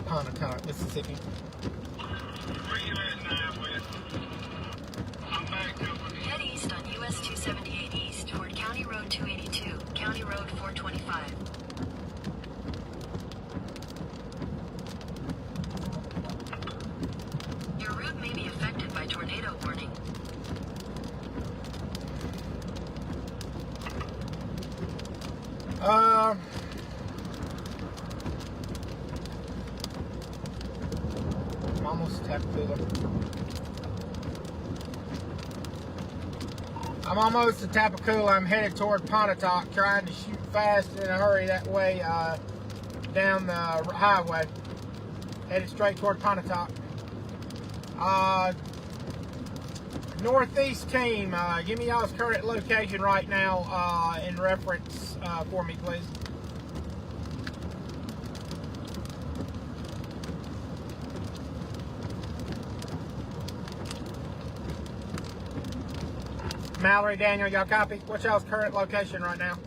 Pontotoc, Mississippi. Where you at now, Wes? I'm back over here. Head east on US 278 East toward County Road 282, County Road 425. Your route may be affected by tornado warning. I'm almost Tappacool. I'm almost to Tappacool. I'm headed toward Pontotoc, trying to shoot fast in a hurry that way down the highway. Headed straight toward Pontotoc. Northeast team, give me y'all's current location right now in reference for me, please. Mallory, Daniel, y'all copy? What's y'all's current location right now?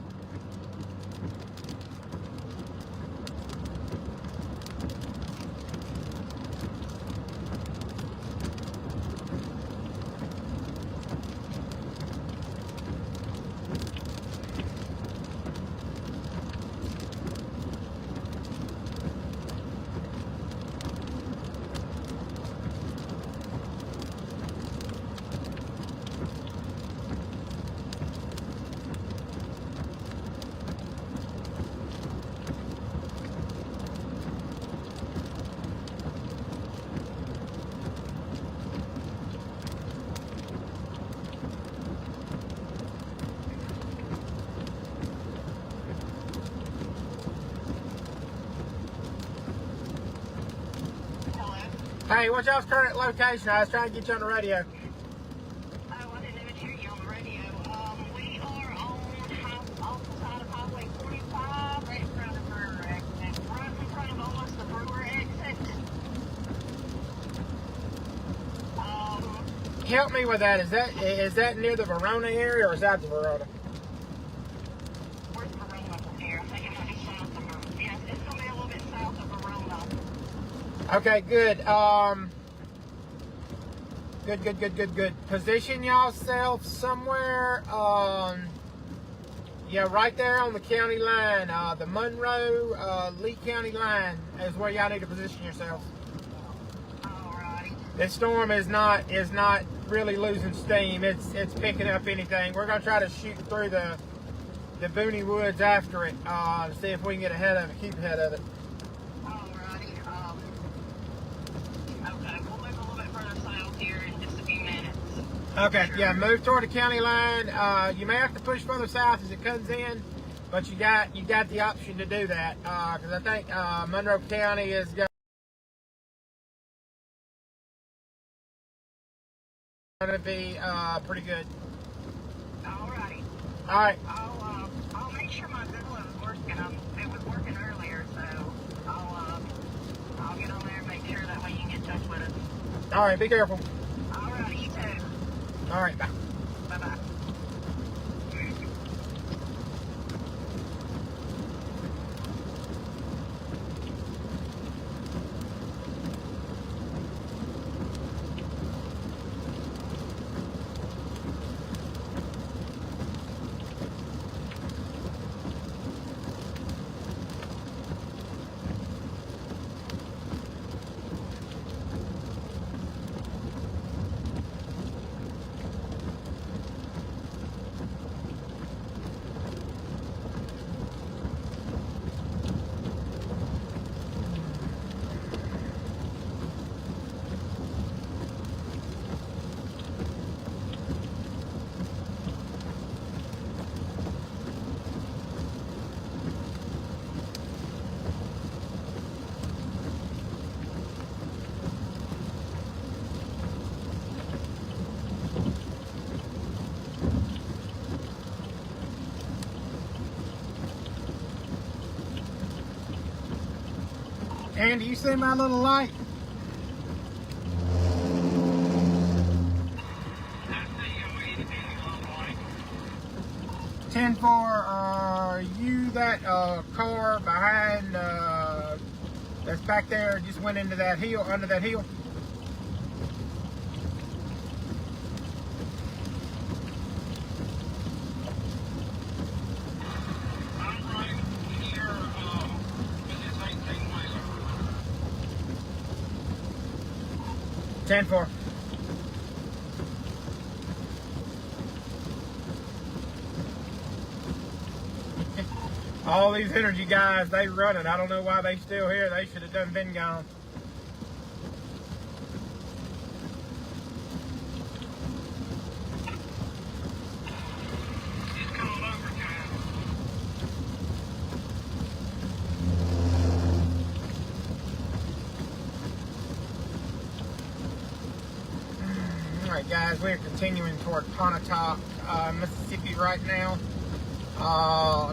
Hey, what's y'all's current location? I was trying to get you on the radio. Oh, I didn't even hear you on the radio. We are off the side of Highway 45, right in front of our exit. Right in front of almost the Brewer exit. Help me with that. Is that near the Verona area or is that the Verona? Where's Verona from here? I think it might be south of Verona. Yes, it's going to be a little bit south of Verona. Okay, good. Good. Position yourself somewhere. Yeah, right there on the county line. The Monroe, Lee County line is where y'all need to position yourselves. Alrighty. This storm is not really losing steam. It's picking up anything. We're gonna try to shoot through the boony woods after it to see if we can get ahead of it, keep ahead of it. Alrighty. Okay, we'll move a little bit further south here in just a few minutes. Okay, yeah, move toward the county line. You may have to push further south as it comes in, but but you got the option to do that, because I think Monroe County is going to be pretty good. Alrighty. All right. I'll make sure my Zilla is working. It was working earlier, so I'll get on there and make sure that way you can get in touch with us. All right. Be careful. Alrighty, you too. All right. Bye. Bye-bye. Andy, you see my little light? I see you eating like 10-4, are you that car behind that's back there just went into that hill, under that hill? I'm right here, this 18-wheeler. 10-4. All these energy guys, they running. I don't know why they still here. They should have done been gone. It's coming overtime. All right, guys, we're continuing toward Pontotoc, Mississippi right now.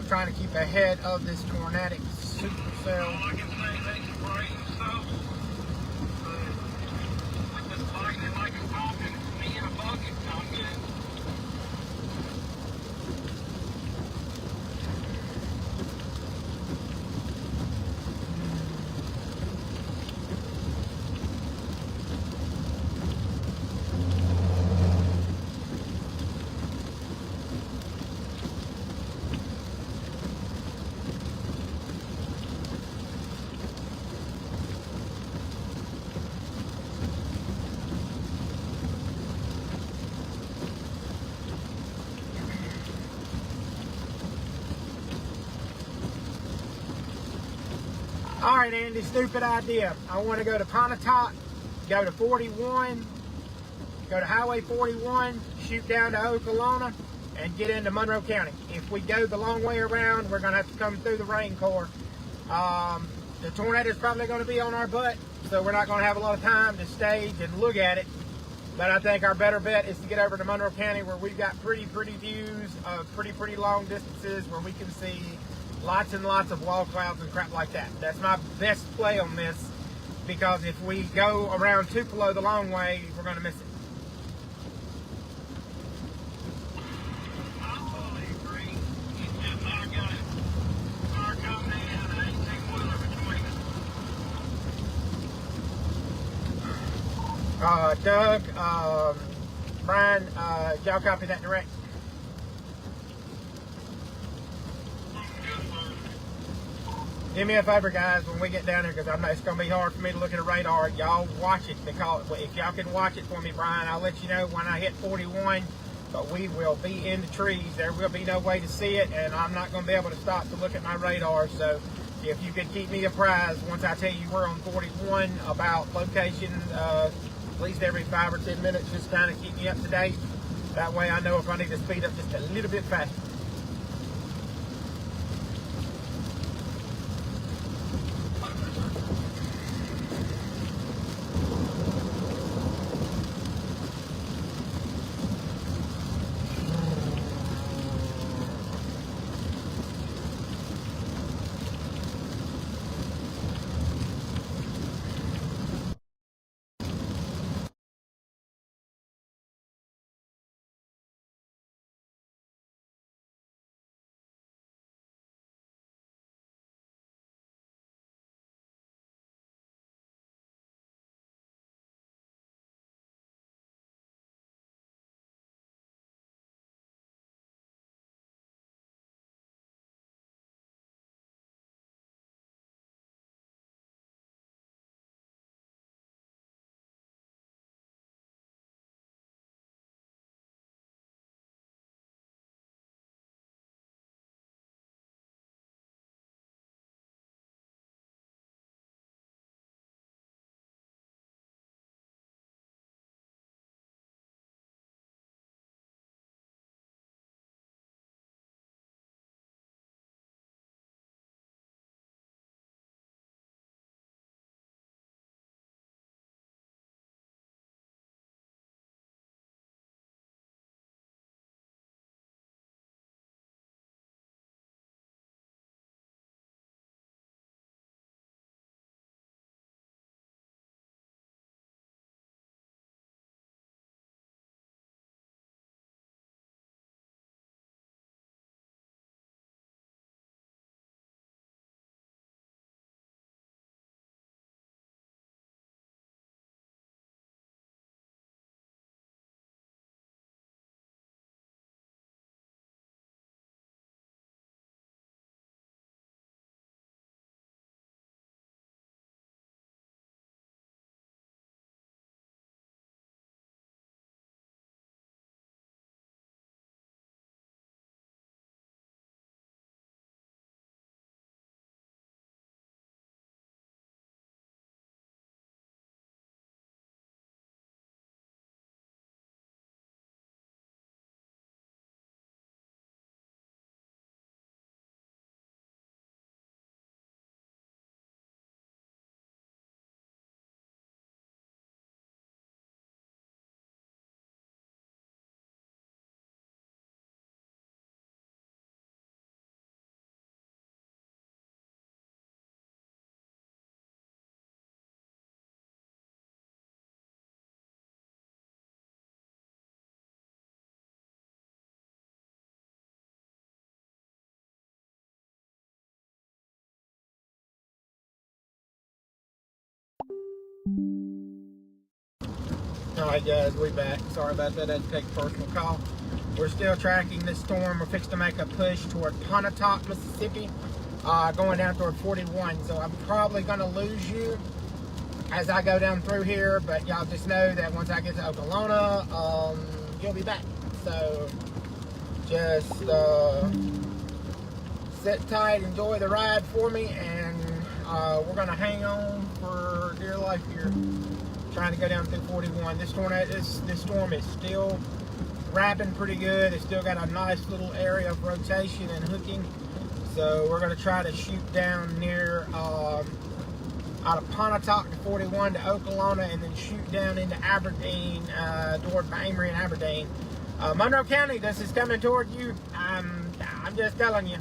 Trying to keep ahead of this tornadic supercell. All I can say is they can brain stuff. With this lightning like it's talking, me in a bucket, I'm good. All right, Andy, stupid idea. I want to go to Pontotoc, go to 41, go to Highway 41, shoot down to Okalona, and get into Monroe County. If we go the long way around, we're going to have to come through the rain core. The tornado is probably going to be on our butt, so we're not going to have a lot of time to stage and look at it. But I think our better bet is to get over to Monroe County, where we've got pretty views of pretty long distances, where we can see lots and lots of wall clouds and crap like that. That's my best play on this, because if we go around Tupelo the long way, we're going to miss it. I fully agree. It's just I got a car coming in and an 18-wheeler between us. Doug, Brian, y'all copy that direct? Do me a favor, guys, when we get down there, because it's going to be hard for me to look at a radar. Y'all watch it, because if y'all can watch it for me, Brian, I'll let you know when I hit 41. But we will be in the trees. There will be no way to see it, and I'm not going to be able to stop to look at my radar. So if you could keep me apprised once I tell you we're on 41 about location, at least every 5 or 10 minutes, just kind of keep me up to date. That way I know if I need to speed up just a little bit faster. Alright guys, we back. Sorry about that, I had to take a personal call. We're still tracking this storm. We're fixing to make a push toward Pontotoc, Mississippi, going down toward 41. So I'm probably going to lose you as I go down through here, but y'all just know that once I get to Okalona, you'll be back. So just sit tight, enjoy the ride for me, and we're going to hang on for dear life here, trying to go down through 41. This storm is still wrapping pretty good. It's still got a nice little area of rotation and hooking. So we're going to try to shoot down near out of Pontotoc to 41 to Okalona, and then shoot down into Aberdeen, toward Amory and Aberdeen. Monroe County, this is coming toward you. I'm just telling you.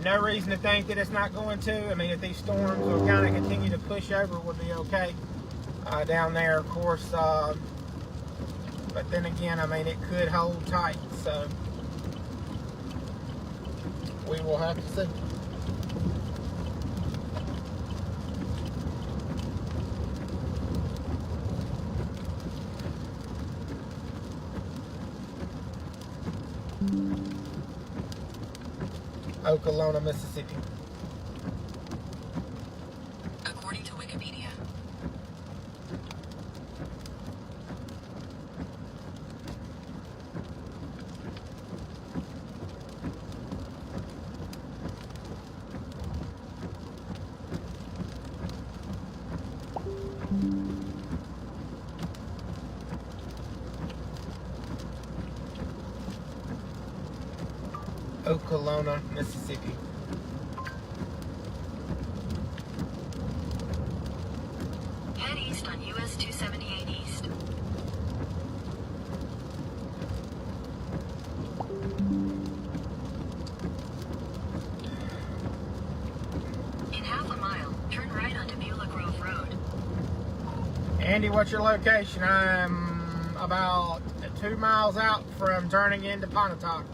No reason to think that it's not going to. I mean, if these storms will kind of continue to push over, we'll be okay down there, of course. But then again, I mean, it could hold tight, so we will have to see. Okalona, Mississippi. According to Wikipedia. Okalona, Mississippi. Head east on US 278 East. In half a mile, turn right onto Beulah Grove Road. Andy, what's your location? I'm about 2 miles out from turning into Pontotoc.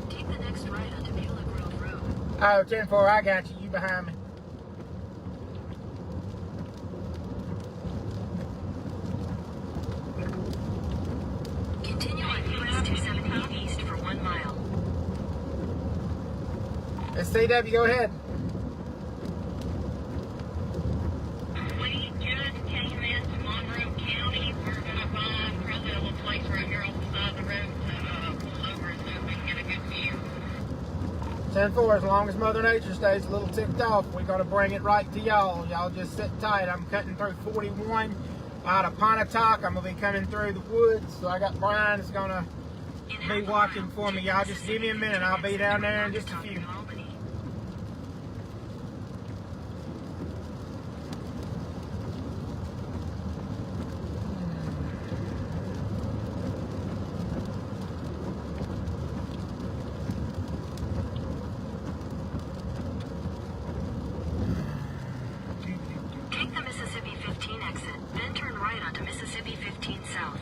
Take the next right onto Beulah Grove Road. Oh, 10-4, I got you. You behind me. Continue on US 278 East for 1 mile. SCW, go ahead. We just came into Monroe County. We're going to find probably a little place right here on the side of the road to pull over so we can get a good view. 10-4, as long as Mother Nature stays a little ticked off, we're going to bring it right to y'all. Y'all just sit tight. I'm cutting through 41 out of Pontotoc. I'm going to be coming through the woods. So I got Brian that's going to be watching for me. Y'all just give me a minute. I'll be down there in just a few. Take the Mississippi 15 exit, then turn right onto Mississippi 15 South.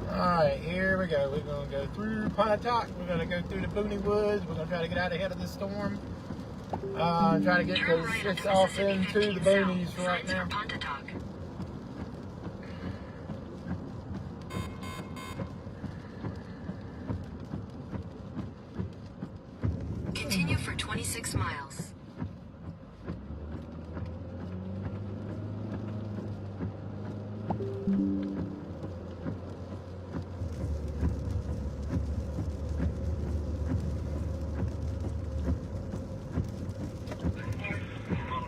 Alright, here we go. We're going to go through Pontotoc. We're going to go through the Booney Woods. We're going to try to get out ahead of the storm. Try to get Turn this. right It's onto off Mississippi into the 15 boonies South. right Signs now. for Pontotoc. Continue for 26 miles.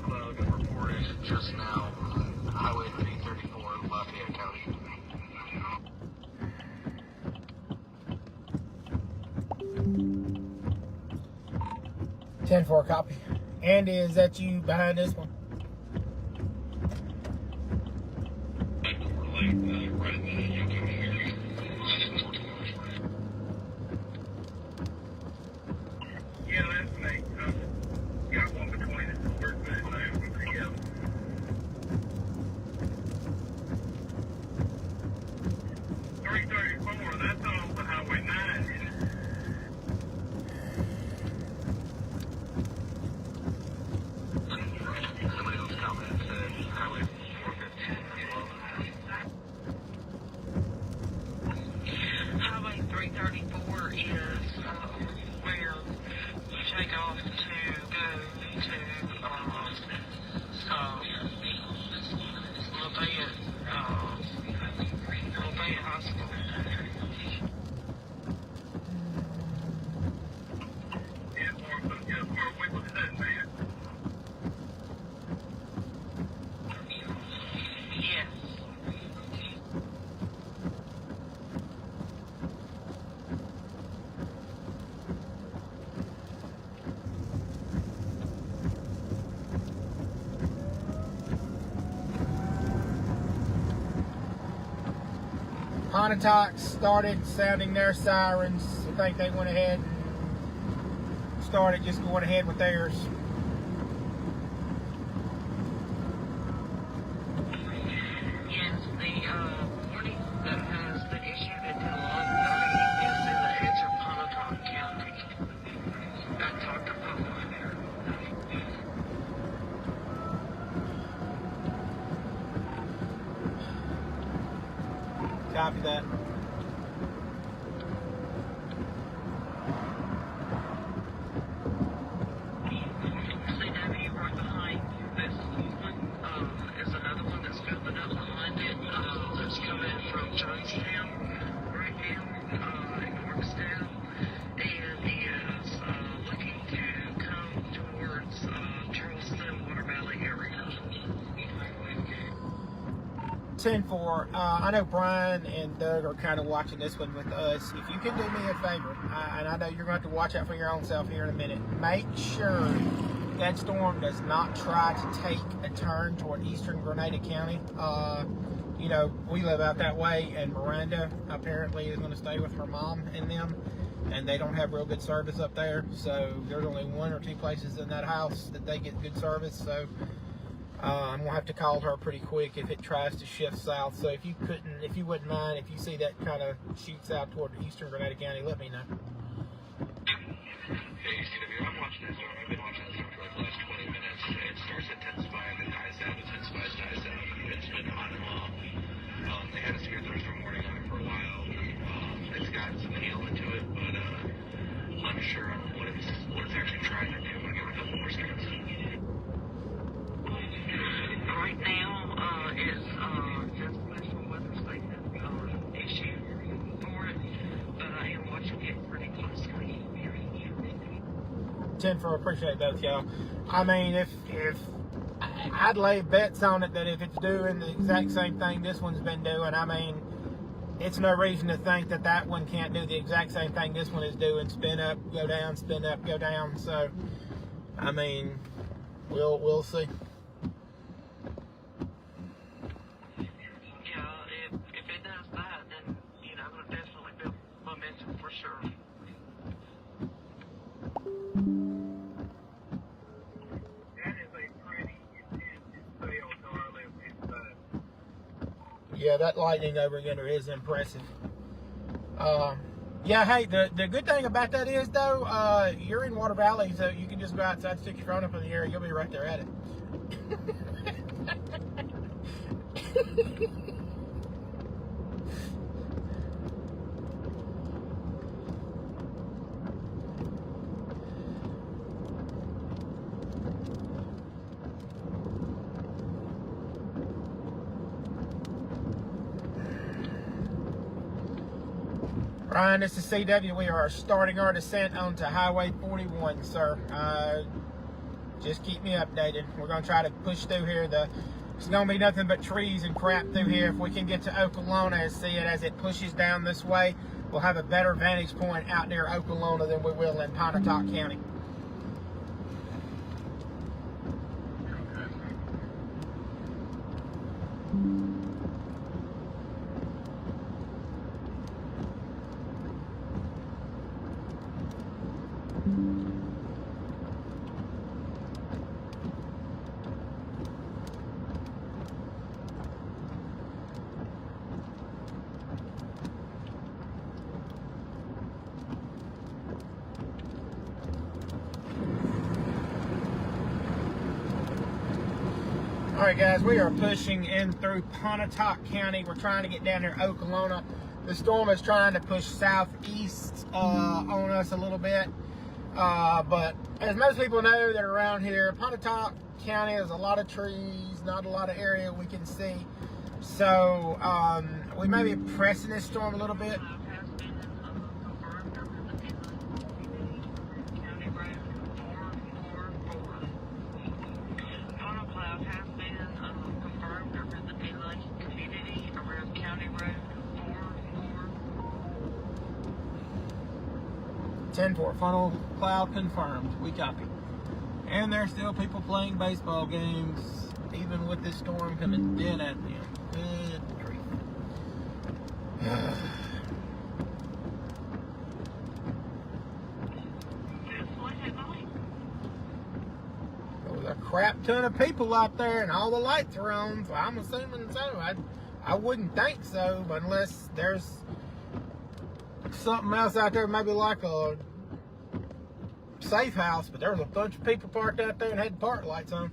Cloud reported just now on Highway 334 in Lafayette County. 10-4, copy. Andy, is that you behind this one? Yeah, that's me. Got one between us. We're good. Yeah. Pontotoc started sounding their sirens. I think they went ahead and started just going ahead with theirs. Yes, the warning that has been issued until 11:30 is in the edge of Pontotoc County. I talked to Papa there. Copy that. CW right behind this one is another one that's building up behind it. That's coming from Jonestown right now in Markstown, and is looking to come towards Charleston, Water Valley area. 10-4. I know Brian and Doug are kind of watching this one with us. If you can do me a favor, and I know you're going to have to watch out for your own self here in a minute, make sure that storm does not try to take a turn toward eastern Grenada County. You know, we live out that way, and Miranda apparently is going to stay with her mom and them, and they don't have real good service up there. So there's only 1 or 2 places in that house that they get good service. So I'm gonna have to call her pretty quick if it tries to shift south. So if you wouldn't mind, if you see that kind of shoots out toward eastern Grenada County, let me know. Hey, CW, I'm watching this storm. I've been watching this storm for like the last 20 minutes. It starts to intensify and then dies out, intensifies, dies out. It's been on and off. They had a severe thunderstorm warning on it for a while. It's got some hail into it, but unsure on what it's actually trying to do. I'm gonna give it a couple more seconds. Right now, it's just special weather statement issue for it, but I am watching it pretty closely. 10-4, appreciate both y'all. I mean, if I'd lay bets on it that if it's doing the exact same thing this one's been doing, I mean, it's no reason to think that that one can't do the exact same thing this one is doing. Spin up, go down, spin up, go down. So, I mean, we'll see. If it does that, then, you know, it'll definitely build momentum for sure. That is a pretty intense sail, darling. Yeah, that lightning over yonder is impressive. Yeah, hey, the good thing about that is, though, you're in Water Valley, so you can just go outside, stick your phone up in the air, you'll be right there at it. Ryan, this is CW. We are starting our descent onto Highway 41, sir. Just keep me updated. We're going to try to push through here. It's going to be nothing but trees and crap through here. If we can get to Okalona and see it as it pushes down this way, we'll have a better vantage point out near Okalona than we will in Pontotoc County. Alright guys, we are pushing in through Pontotoc County. We're trying to get down near Okalona. The storm is trying to push southeast on us a little bit. But as most people know that are around here, Pontotoc County has a lot of trees, not a lot of area we can see. So we may be pressing this storm a little bit. Cloud has been confirmed over the Daylight community around County Road 10-4, funnel cloud confirmed. We copy. And there's still people playing baseball games, even with this storm coming dead at them. Good grief. There was a crap ton of people out there and all the lights are on, so I'm assuming so. I wouldn't think so, but unless there's something else out there, maybe like a safe house, but there was a bunch of people parked out there and had park lights on.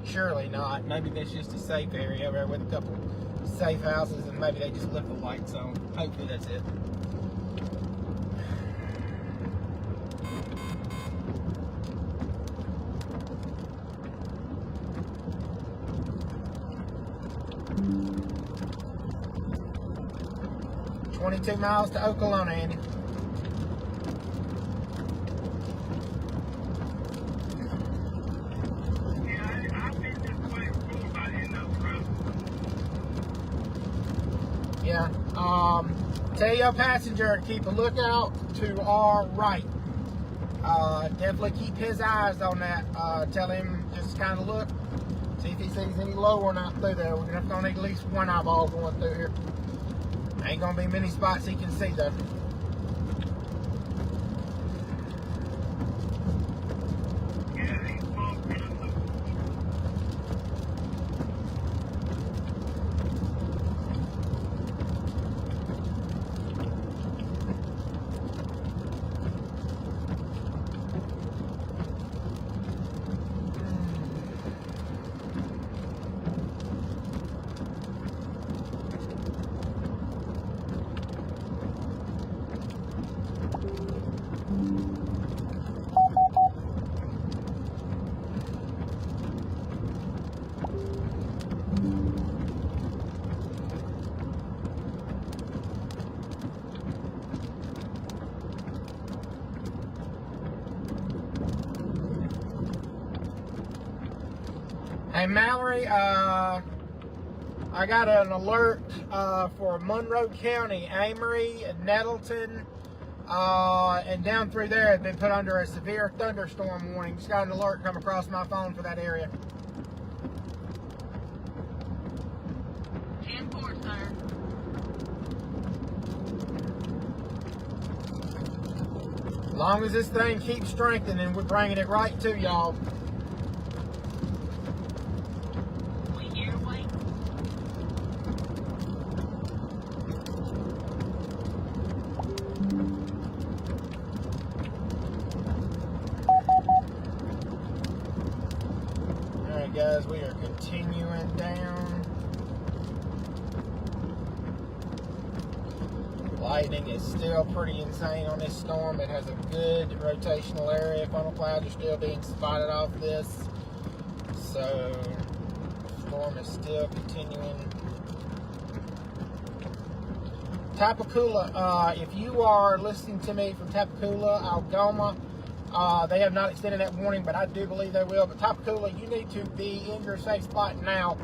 Surely not. Maybe that's just a safe area over there with a couple safe houses and maybe they just left the lights on. Hopefully that's it. $22 miles to Okalona, Andy. Yeah, tell your passenger to keep a lookout to our right. Definitely keep his eyes on that. Tell him just kind of look, see if he sees any lowering out through there. We're gonna need at least one eyeball going through here. Ain't gonna be many spots he can see though. Hey Mallory, I got an alert for Monroe County, Amory, Nettleton, and down through there have been put under a severe thunderstorm warning. Just got an alert come across my phone for that area. 10-4, sir. As long as this thing keeps strengthening, we're bringing it right to y'all. Guys, we are continuing down. Lightning is still pretty insane on this storm. It has a good rotational area. Funnel clouds are still being spotted off this. So, the storm is still continuing. Tapakula, if you are listening to me from Tapakula, Algoma, they have not extended that warning, but I do believe they will. But Tapakula, you need to be in your safe spot now.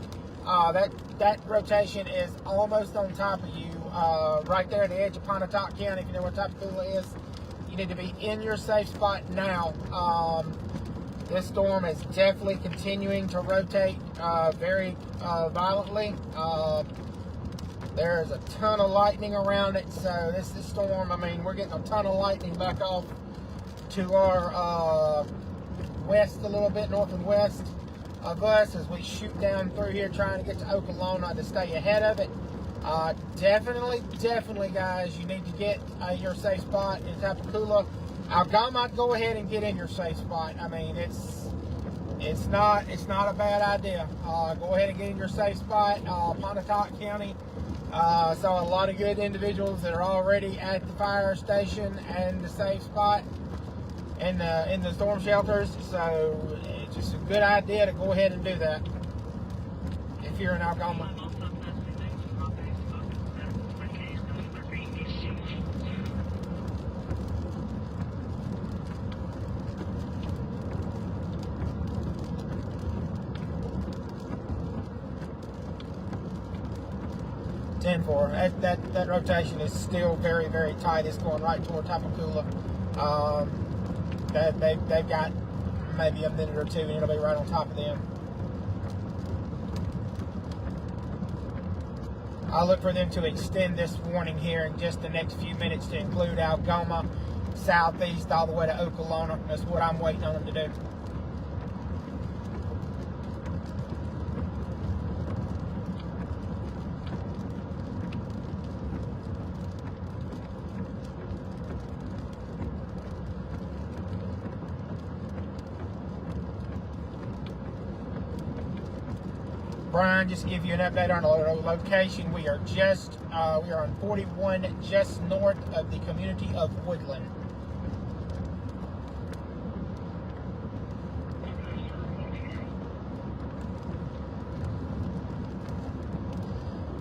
That rotation is almost on top of you, right there at the edge of Pontotoc County. If you know where Tapakula is, you need to be in your safe spot now. This storm is definitely continuing to rotate very violently. There's a ton of lightning around it, so this storm, I mean, we're getting a ton of lightning back off to our west a little bit, north and west of us as we shoot down through here trying to get to Okalona to stay ahead of it. Definitely, guys, you need to get your safe spot in Tapakula. Algoma, go ahead and get in your safe spot. I mean, it's not a bad idea. Go ahead and get in your safe spot. Pontotoc County saw a lot of good individuals that are already at the fire station and the safe spot in the storm shelters, so it's just a good idea to go ahead and do that if you're in Algoma. 10-4. That rotation is still very, very tight. It's going right toward Tapakula. They've got maybe a minute or two, and it'll be right on top of them. I'll look for them to extend this warning here in just the next few minutes to include Algoma, southeast, all the way to Okalona. That's what I'm waiting on them to do. Brian, just to give you an update on our location, we are on 41, just north of the community of Woodland.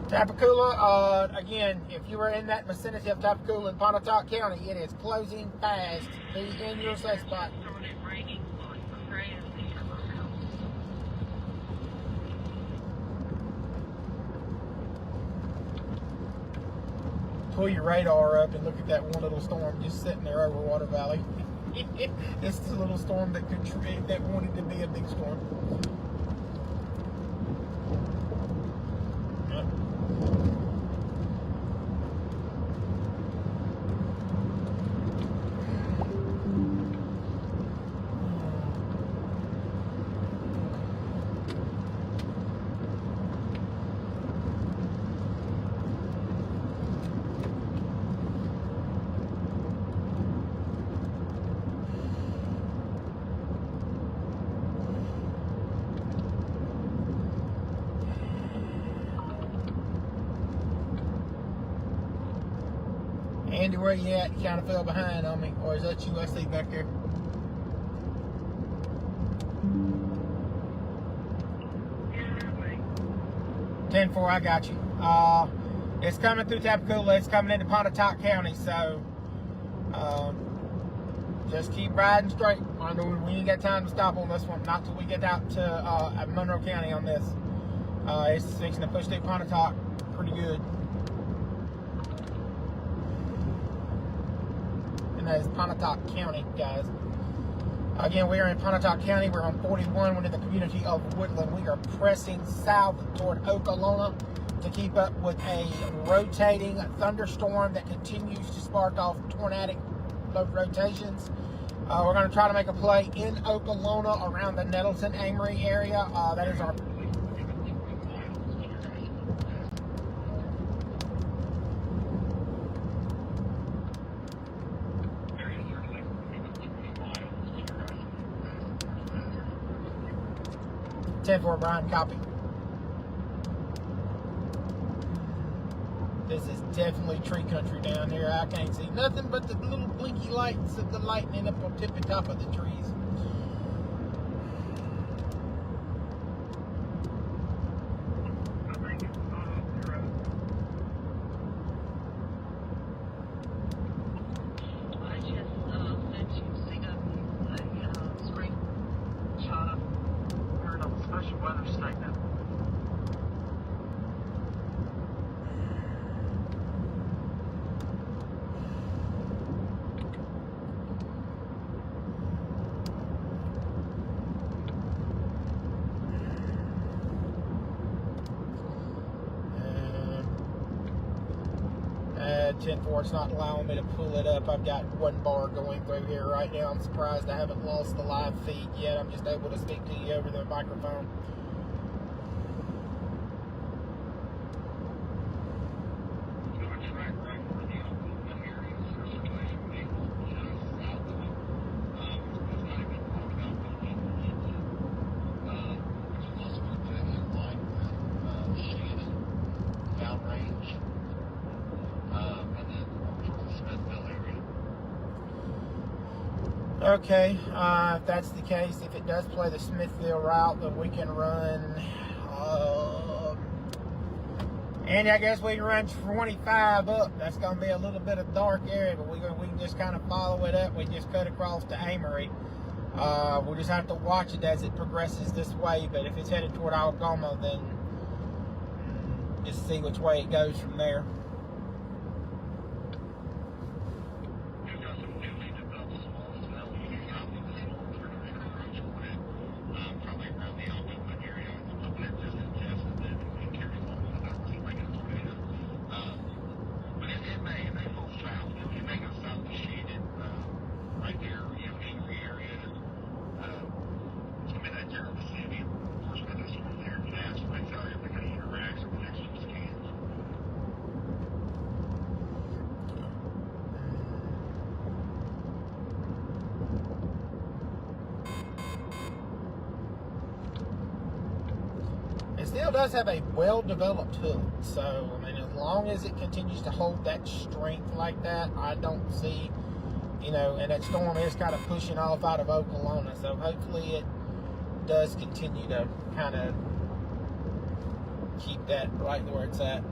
Tapakula, again, if you are in that vicinity of Tapakula in Pontotoc County, it is closing fast. Be in your safe spot. Pull your radar up and look at that one little storm just sitting there over Water Valley. It's the little storm that wanted to be a big storm. Yep. Andy, where you at? You kind of fell behind on me. Or is that you I see back there? Yeah, 10-4, I got you. It's coming through Tapakula. It's coming into Pontotoc County, so just keep riding straight. I know we ain't got time to stop on this one. Not till we get out to Monroe County on this. It's fixing to push through Pontotoc pretty good. And that is Pontotoc County, guys. Again, we are in Pontotoc County. We're on 41. We're in the community of Woodland. We are pressing south toward Okalona to keep up with a rotating thunderstorm that continues to spark off tornadic rotations. We're going to try to make a play in Okalona around the Nettleton Amory area. That is our 10-4, Brian, copy. This is definitely tree country down here. I can't see nothing but the little blinky lights of the lightning up on tippy top of the trees. Weather statement. And 10-4, it's not allowing me to pull it up. I've got one bar going through here right now. I'm surprised I haven't lost the live feed yet. I'm just able to speak to you over the microphone. Okay, if that's the case, if it does play the Smithville route, then we can run, and I guess we can run 25 up. That's going to be a little bit of dark area, but we can just kind of follow it up. We just cut across to Amory. We'll just have to watch it as it progresses this way, but if it's headed toward Algoma, then just see which way it goes from there. does have a well-developed hood, so I mean, as long as it continues to hold that strength like that, I don't see, you know, and that storm is kind of pushing off out of Okalona, so hopefully it does continue to kind of keep that right where it's at.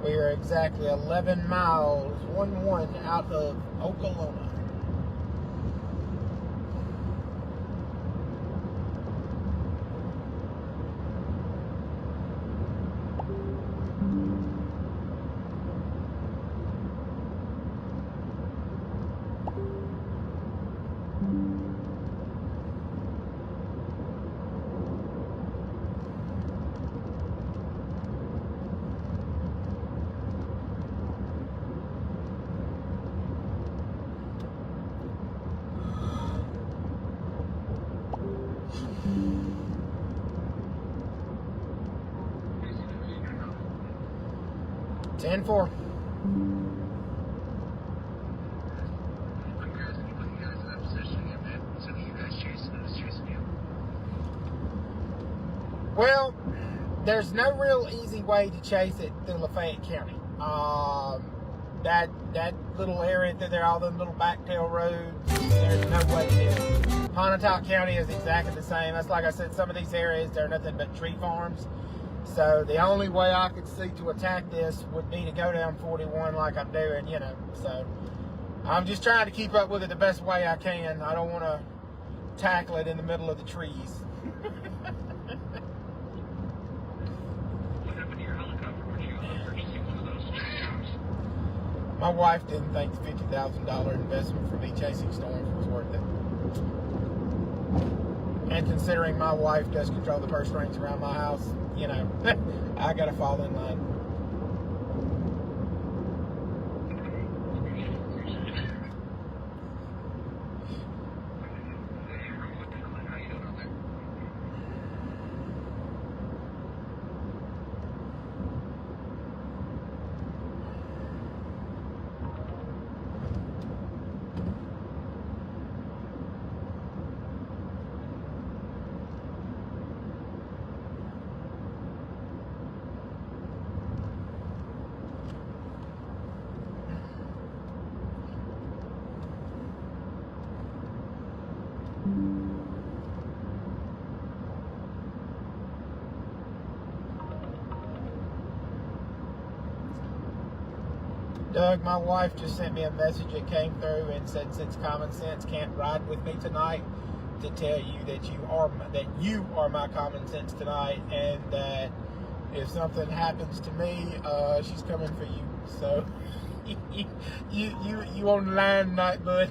We are exactly 11 miles, 1-1 out of Okalona. Ten four. Well, there's no real easy way to chase it through Lafayette County. That little area through there, all them little backtail roads, there's no way to do it. Pontotoc County is exactly the same. That's like I said, some of these areas, they're nothing but tree farms. So the only way I could see to attack this would be to go down 41 like I'm doing, you know. So I'm just trying to keep up with it the best way I can. I don't want to tackle it in the middle of the trees. What happened to your helicopter? Were you purchasing one of those jams? My wife didn't think the $50,000 investment for me chasing storms was worth it. And considering my wife does control the purse strings around my house, you know, I gotta fall in line. How you doing out there? Doug, my wife just sent me a message that came through and said, since common sense can't ride with me tonight, to tell you that you are my common sense tonight, and that if something happens to me, she's coming for you. So you on the line tonight, bud.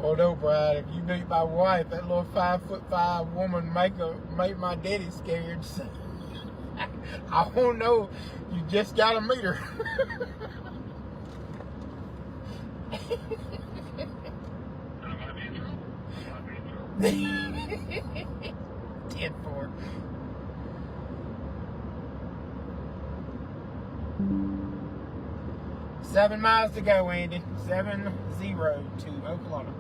Oh no, Brad, if you meet my wife, that little 5'5" woman make my daddy scared. So I don't know. You just gotta meet her. I might be in trouble. 10-4. Seven miles to go, Andy. 7-0 to Okalona.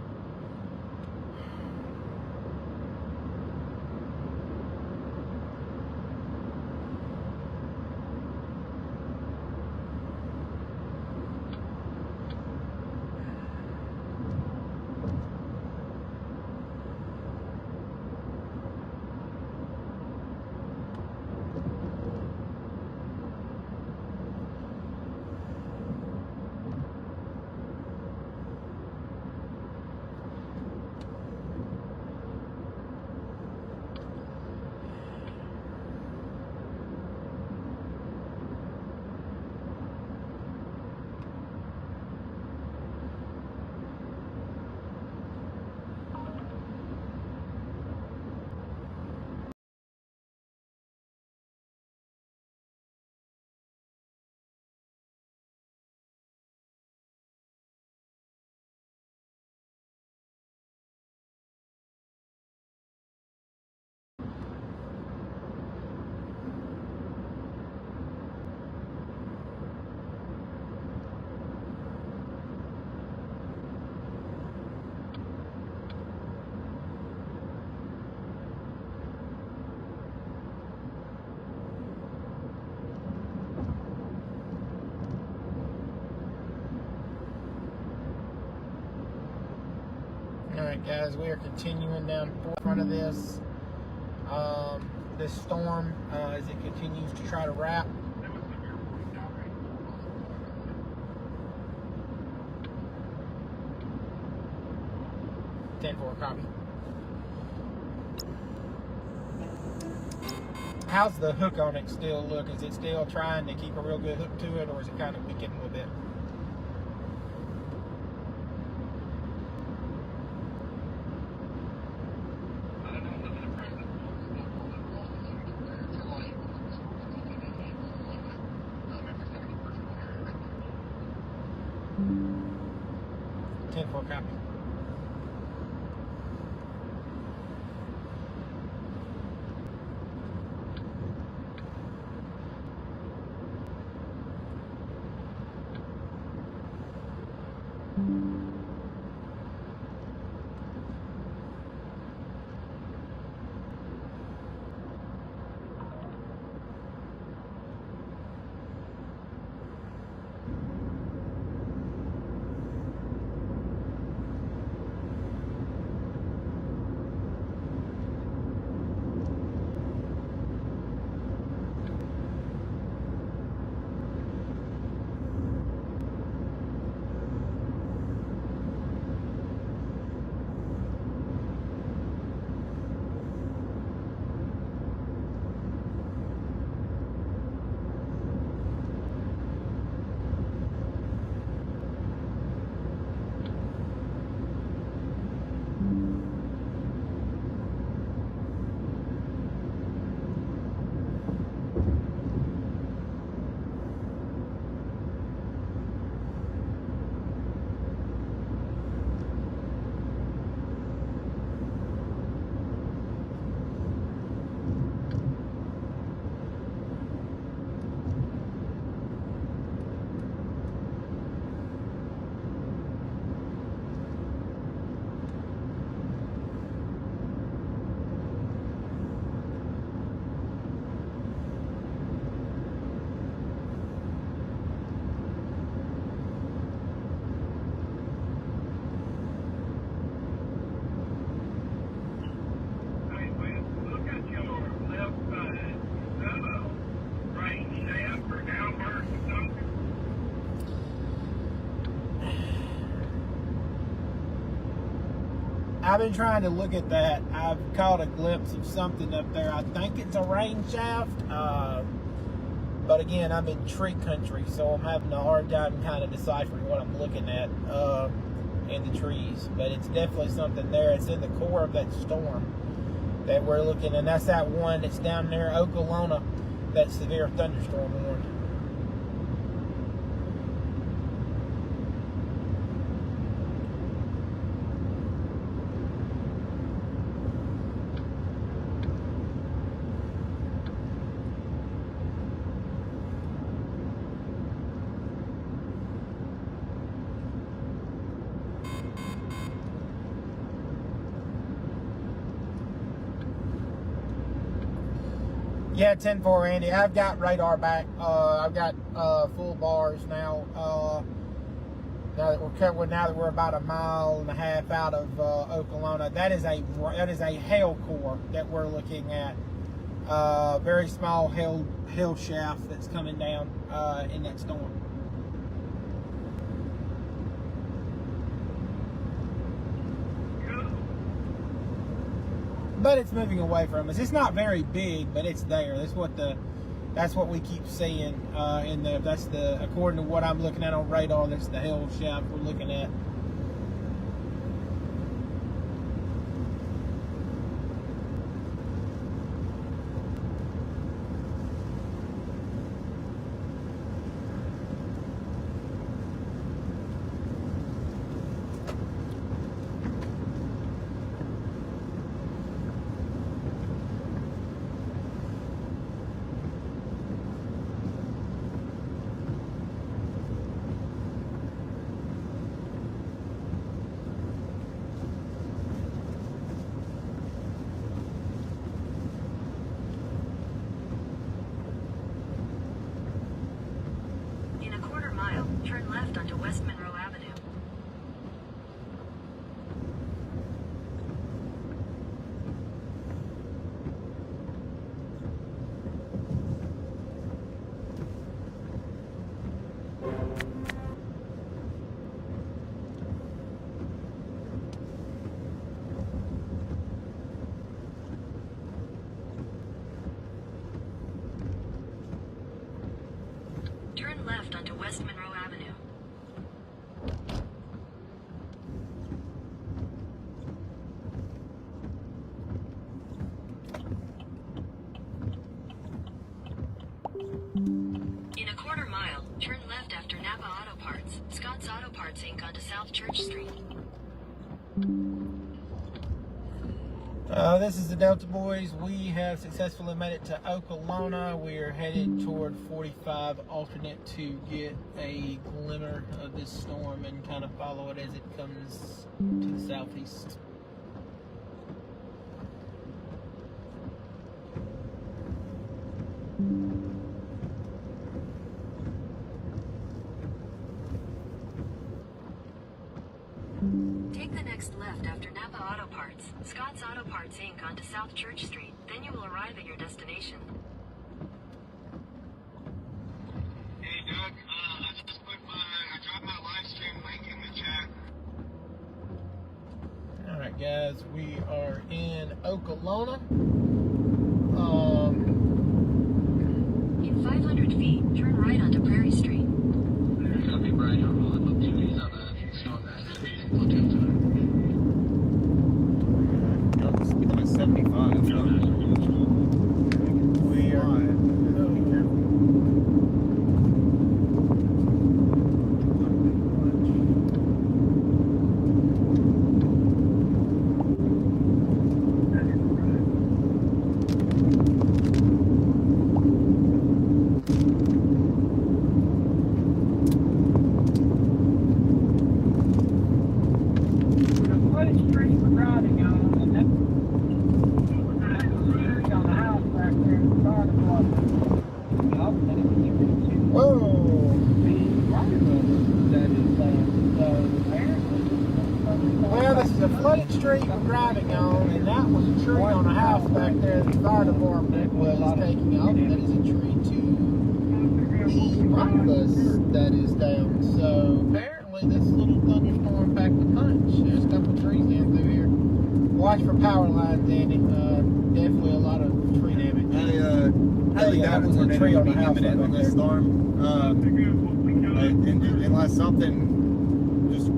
Alright guys, we are continuing down in front of this this storm as it continues to try to wrap. 10-4 copy. How's the hook on it still look? Is it still trying to keep a real good hook to it, or is it kind of weakening a little bit? Copy. I've been trying to look at that. I've caught a glimpse of something up there. I think it's a rain shaft. But again, I'm in tree country, so I'm having a hard time kind of deciphering what I'm looking at in the trees. But it's definitely something there. It's in the core of that storm that we're looking, and that's that one that's down there, Okalona, that severe thunderstorm warned. Yeah, 10-4, Andy. I've got radar back. I've got full bars now. Now that we're about a mile and a half out of Okalona, that is a hail core that we're looking at. Very small hail shaft that's coming down in that storm. But it's moving away from us. It's not very big, but it's there. That's what we keep seeing according to what I'm looking at on radar. That's the hail shaft we're looking at. West Monroe Avenue. In a quarter mile, turn left after Napa Auto Parts, Scott's Auto Parts Inc. onto South Church Street. This is the Delta Boys. We have successfully made it to Okalona. We are headed toward 45 alternate to get a glimmer of this storm and kind of follow it as it comes to the southeast. Take the next left after Napa Auto Parts, Scott's Auto Parts Inc. onto South Church Street. Then you will arrive at your destination. Hey, Doug, I dropped my live stream link in the chat. Alright guys, we are in Okalona. In 500 feet, turn right onto Prairie Street. I'll be right on all the duties on the storm that look into it. Speed limit 75. We are. What street we're driving on, and that's on the house back there in the Sardis water. Whoa! Well, this is a flooded street we're driving on, and that was a tree on a house back there that the fire department was taking off. That is a tree to the right of us that is down. So apparently this little thunderstorm packed the punch. There's a couple of trees down through here. Watch for power lines, Andy. Definitely a lot of tree damage. Highly doubt was a it's tree on going the to be house imminent right on this there. storm. Unless something just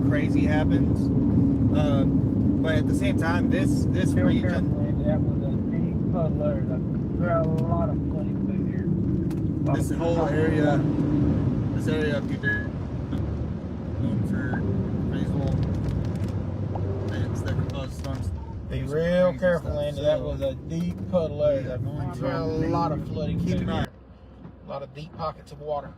crazy happens. But at the same time, this region, That was a deep puddler. There are a lot of flooding through here. this whole area, this area up here, known for reasonable events that can cause storms. Be real careful, Andy. That was a deep puddle there. Yeah, going There's a lot of flooding Keep through an eye. here. A lot of deep pockets of water.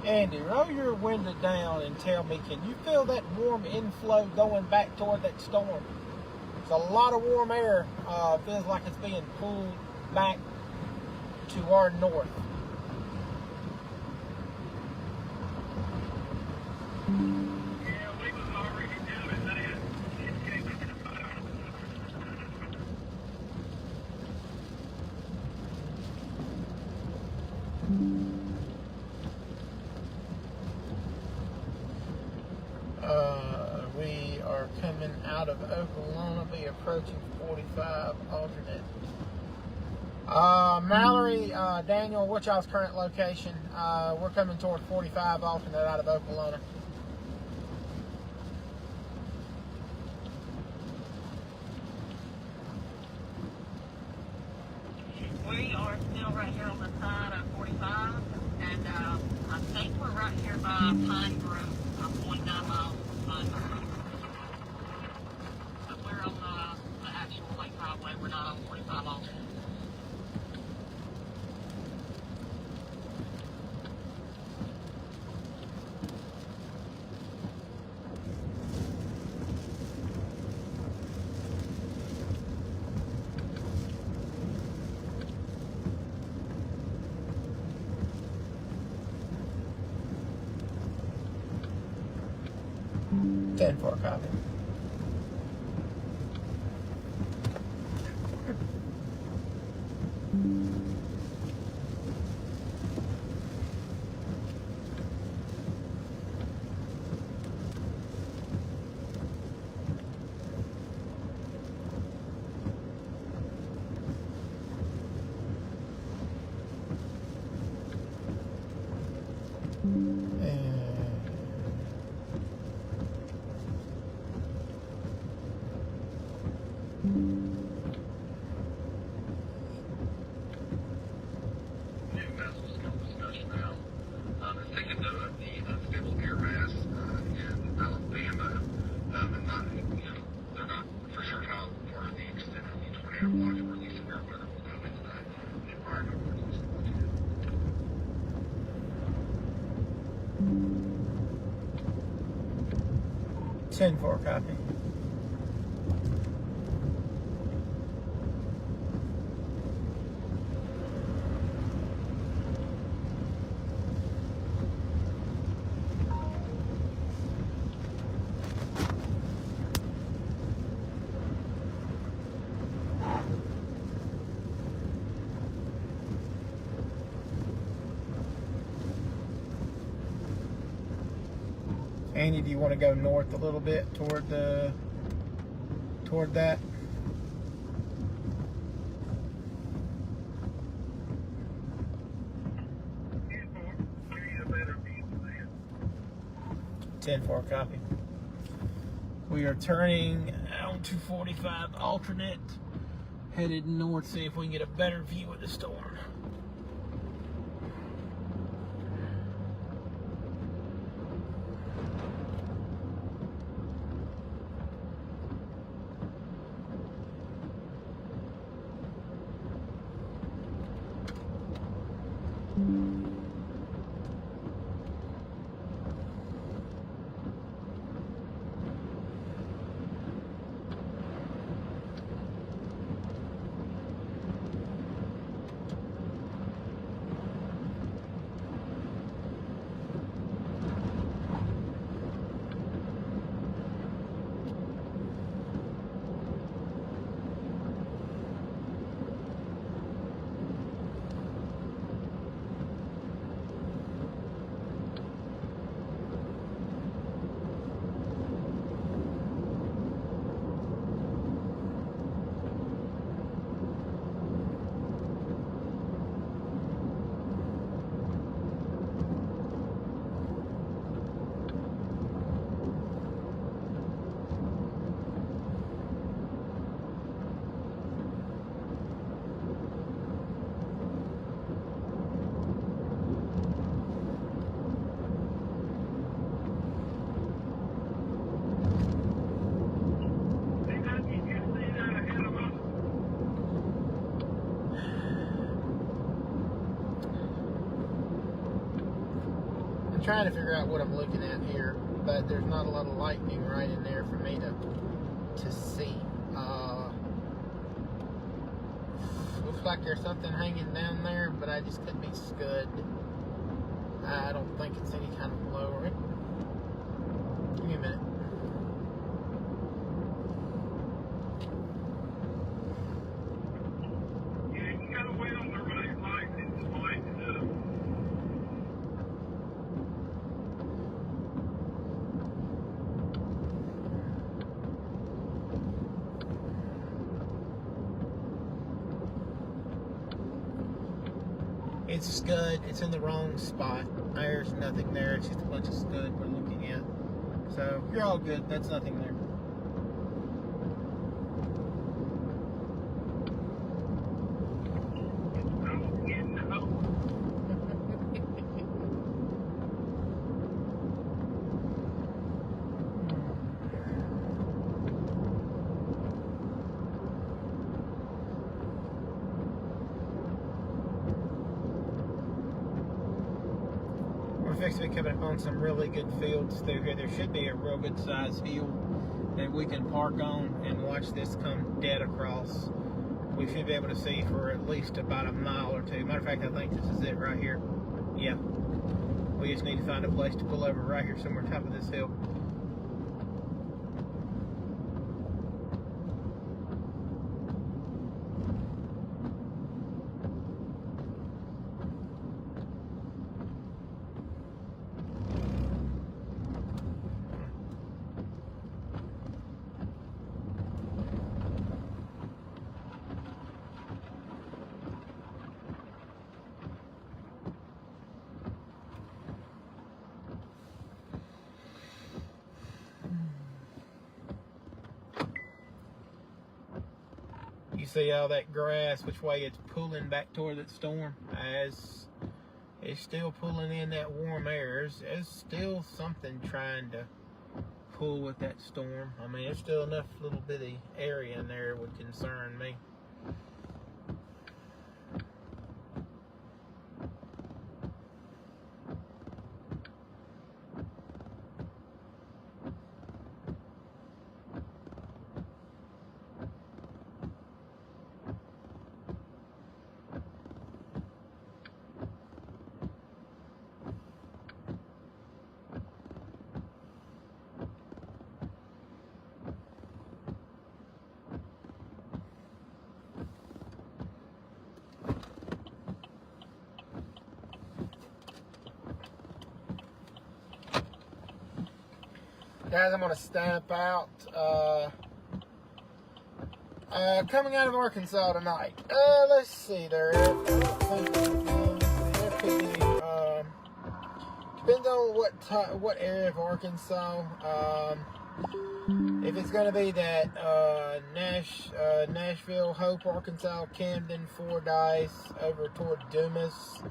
Andy, roll your window down and tell me, can you feel that warm inflow going back toward that storm? It's a lot of warm air. Feels like it's being pulled back to our north. Yeah, we was already doing that. We are coming out of Okalona, be approaching 45 alternate. Mallory, Daniel, what's y'all's current location? We're coming toward 45 alternate out of Okalona. We are still right here on the side of 45, and I think we're right here by Pine Grove. I'm 29 miles from Pine Grove. But we're on the actual like highway. We're not on 45 miles. 10-4 copy. Ten 4 copy. Andy, do you want to go north a little bit toward that? Ten 4 copy. We are turning on 245 alternate, headed north, see if we can get a better view of the storm. Trying to figure out what I'm looking at here, but there's not a lot of lightning right in there for me to see. Looks like there's something hanging down there, but I just could be scud. I don't think it's any kind of blower. Give me a minute. Yeah, you gotta wait on the right light and light it up. It's a scud. It's in the wrong spot. There's nothing there. It's just a bunch of scud we're looking at. So you're all good. That's nothing there. fixing to be coming up on some really good fields through here. There should be a real good sized field that we can park on and watch this come dead across. We should be able to see for at least about a mile or two. Matter of fact, I think this is it right here. Yeah. We just need to find a place to pull over right here somewhere top of this hill. You see all that grass, which way it's pulling back toward that storm, as it's still pulling in that warm air. There's still something trying to pull with that storm. I mean, there's still enough little bitty area in there would concern me. Guys, I'm going to stamp out coming out of Arkansas tonight. Let's see there. Depends on what area of Arkansas. If it's going to be that Nashville, Hope, Arkansas, Camden, Fordyce, over toward Dumas,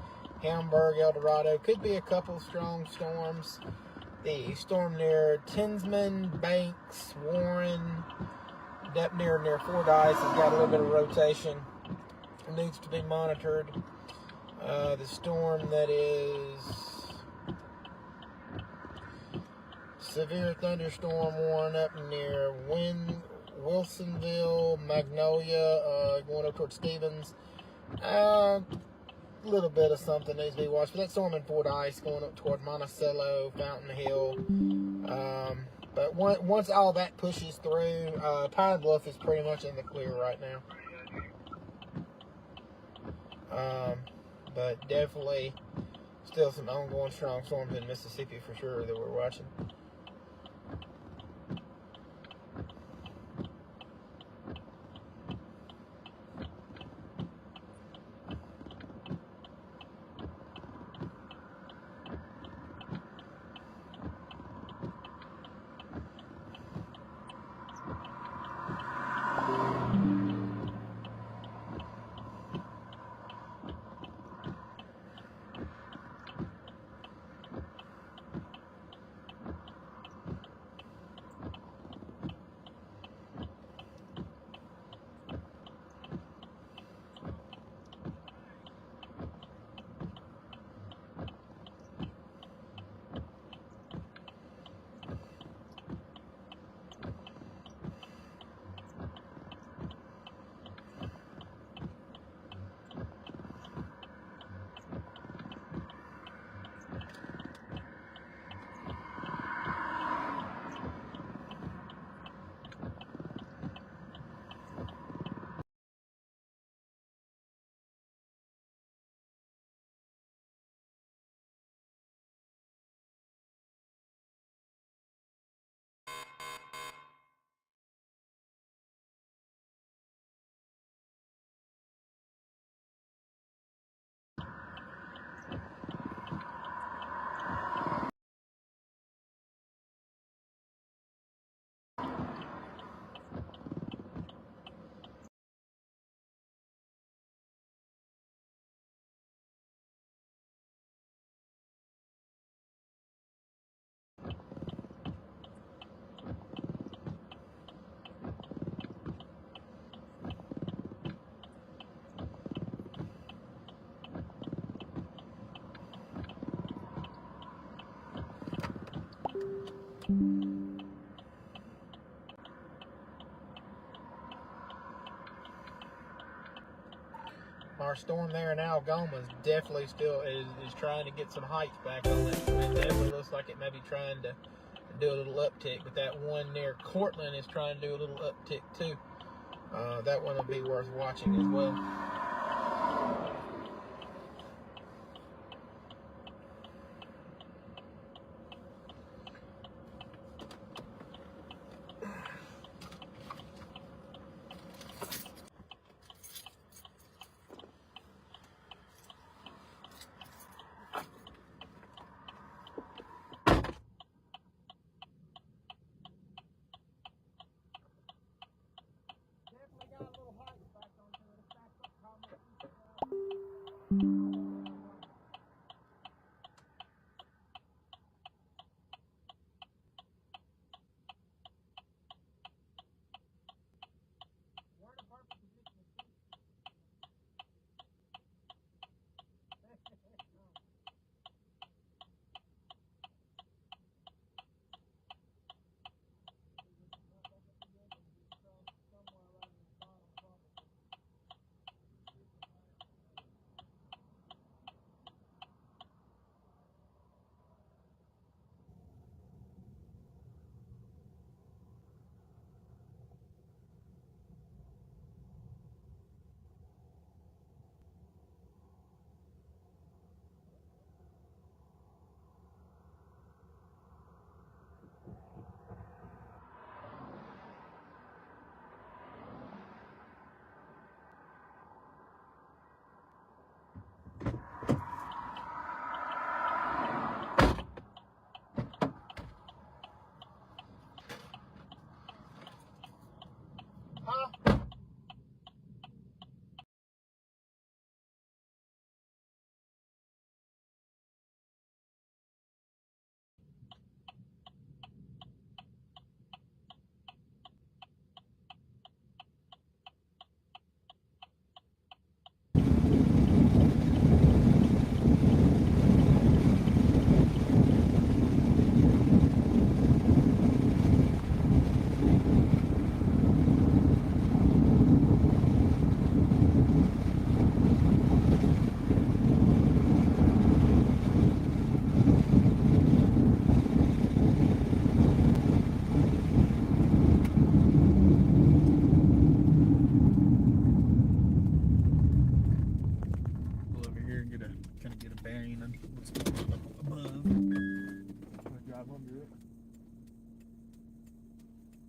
Hamburg, El Dorado, could be a couple strong storms. The storm near Tinsman, Banks, Warren, up near Fordyce has got a little bit of rotation. It needs to be monitored. The storm that is severe thunderstorm warning up near Wilsonville, Magnolia, going up towards Stevens. Little bit of something needs to be watched. But that storm in Fordyce going up toward Monticello, Fountain Hill. But once all that pushes through, Pine Bluff is pretty much in the clear right now. But definitely still some ongoing strong storms in Mississippi for sure that we're watching. our storm there in Algoma is definitely still is trying to get some heights back on it. It definitely looks like it may be trying to do a little uptick, but that one near Cortland is trying to do a little uptick too. That one will be worth watching as well. Definitely got a little height back onto it. It's back up almost. We're in a perfect position to see. Somewhere around the bottom, probably. Huh? Pull over here and kind of get a bearing on what's going on up above. I'm gonna drive under it.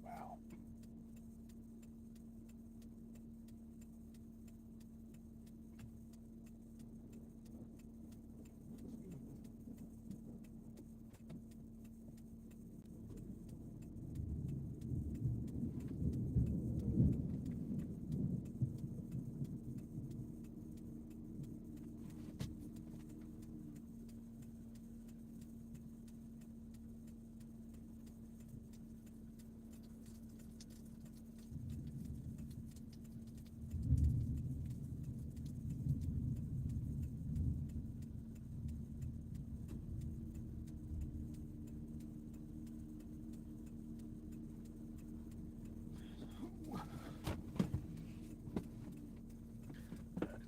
Wow.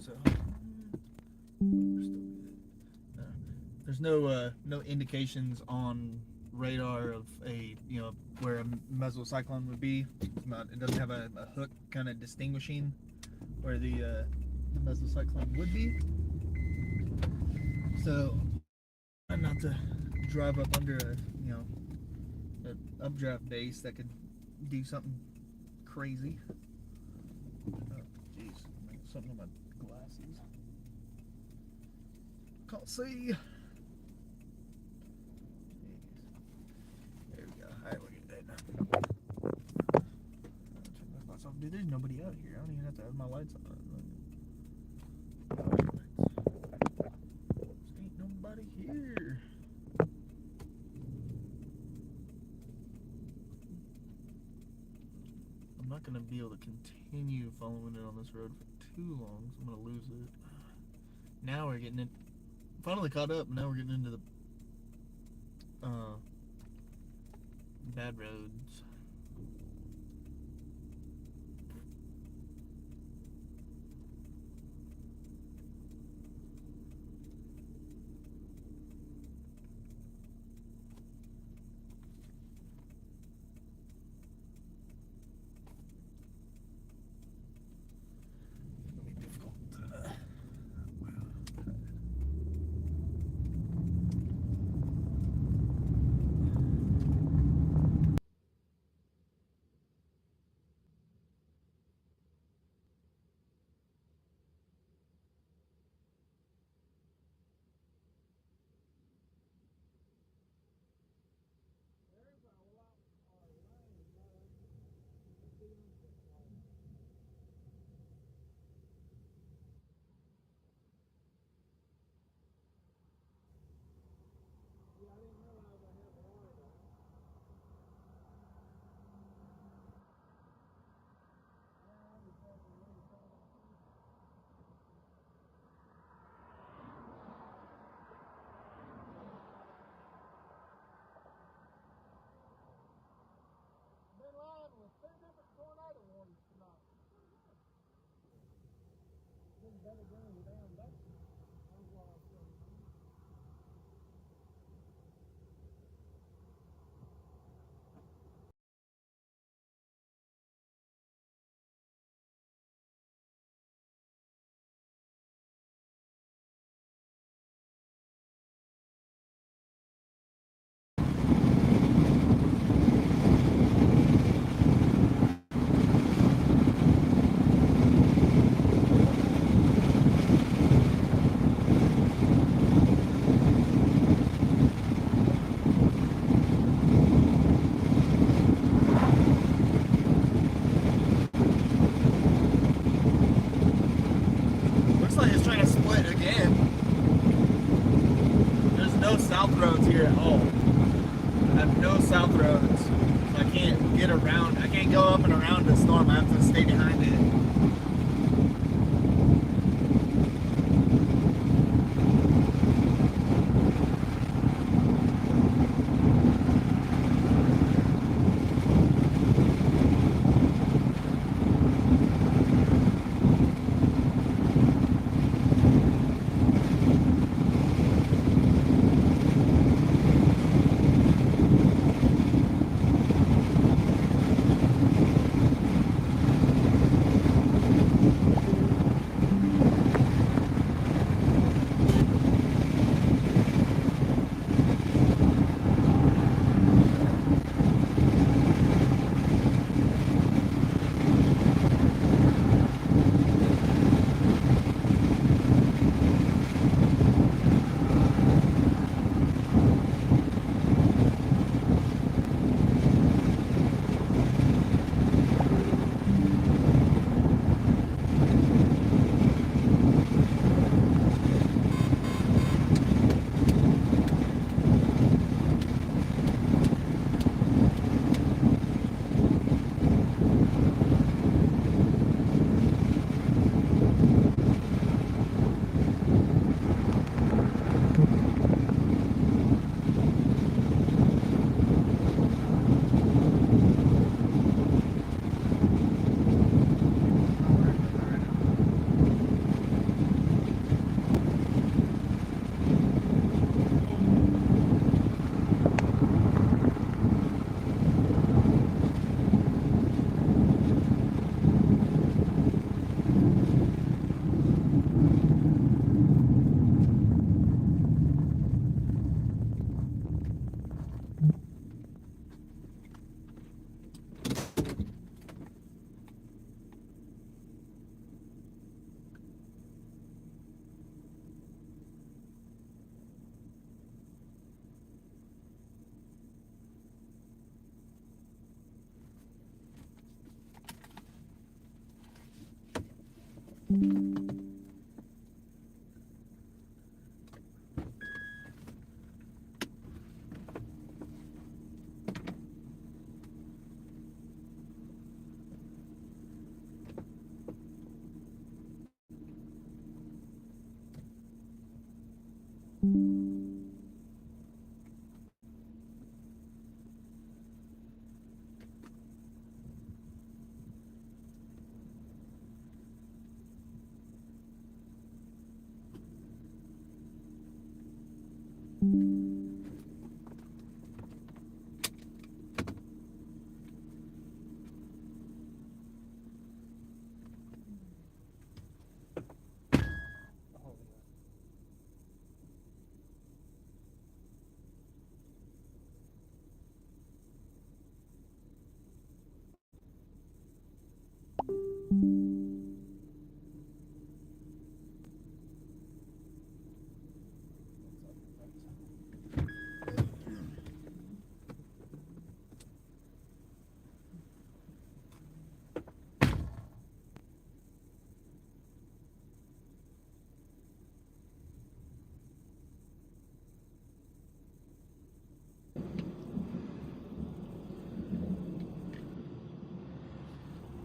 So we're still good. There's no indications on radar of where a mesocyclone would be. It doesn't have a hook kind of distinguishing where the mesocyclone would be. So I'm not to drive up under an updraft base that could do something crazy. Oh, jeez, something on my glasses. Can't see. Jeez. There we go. Alright, we're good now. Turn my lights off. Dude, there's nobody out here. I don't even have to have my lights on. Ain't nobody here. I'm not going to be able to continue following it on this road for too long, so I'm going to lose it. Now we're getting it. Finally caught up, and now we're getting into the bad roads. better than the damn Lexus. That's what I feel. Looks like it's trying to split again. There's no south roads here at all. I have no south roads. So I can't get around. I can't go up and around the storm. I have to stay behind it.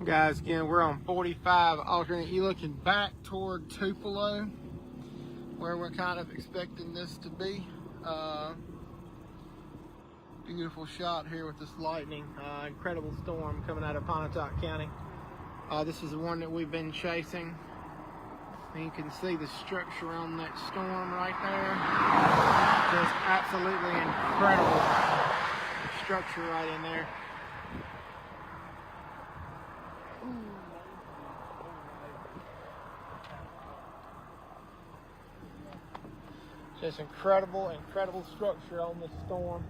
Guys, again, we're on 45 alternate. You looking back toward Tupelo, where we're kind of expecting this to be. Beautiful shot here with this lightning. Incredible storm coming out of Pontotoc County. This is the one that we've been chasing. And you can see the structure on that storm right there. Just absolutely incredible structure right in there. Just incredible structure on this storm.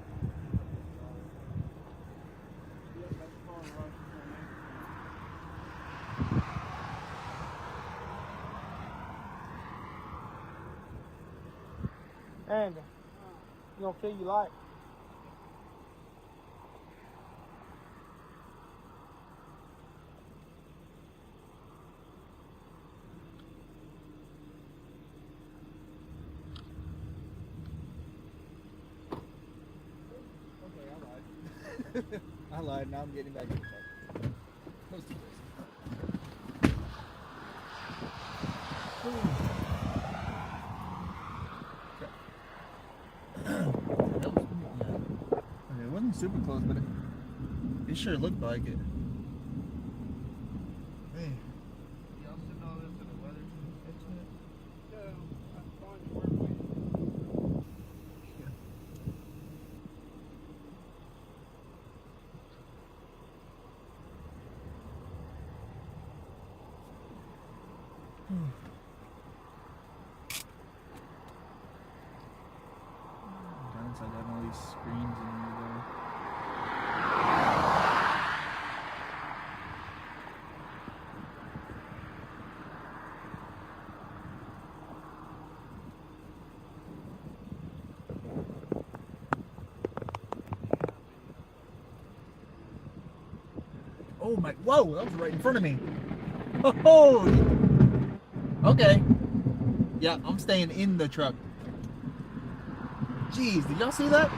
And you don't feel you like. I lied. Now I'm getting back in the truck. It wasn't super close, but it sure looked like it. Hey. Y'all send all this to the weather estimate? Yeah, I'm fine to work with. Downside having all these screens in here though. Oh my, whoa, that was right in front of me. Oh, okay. Yeah, I'm staying in the truck. Jeez, did y'all see that?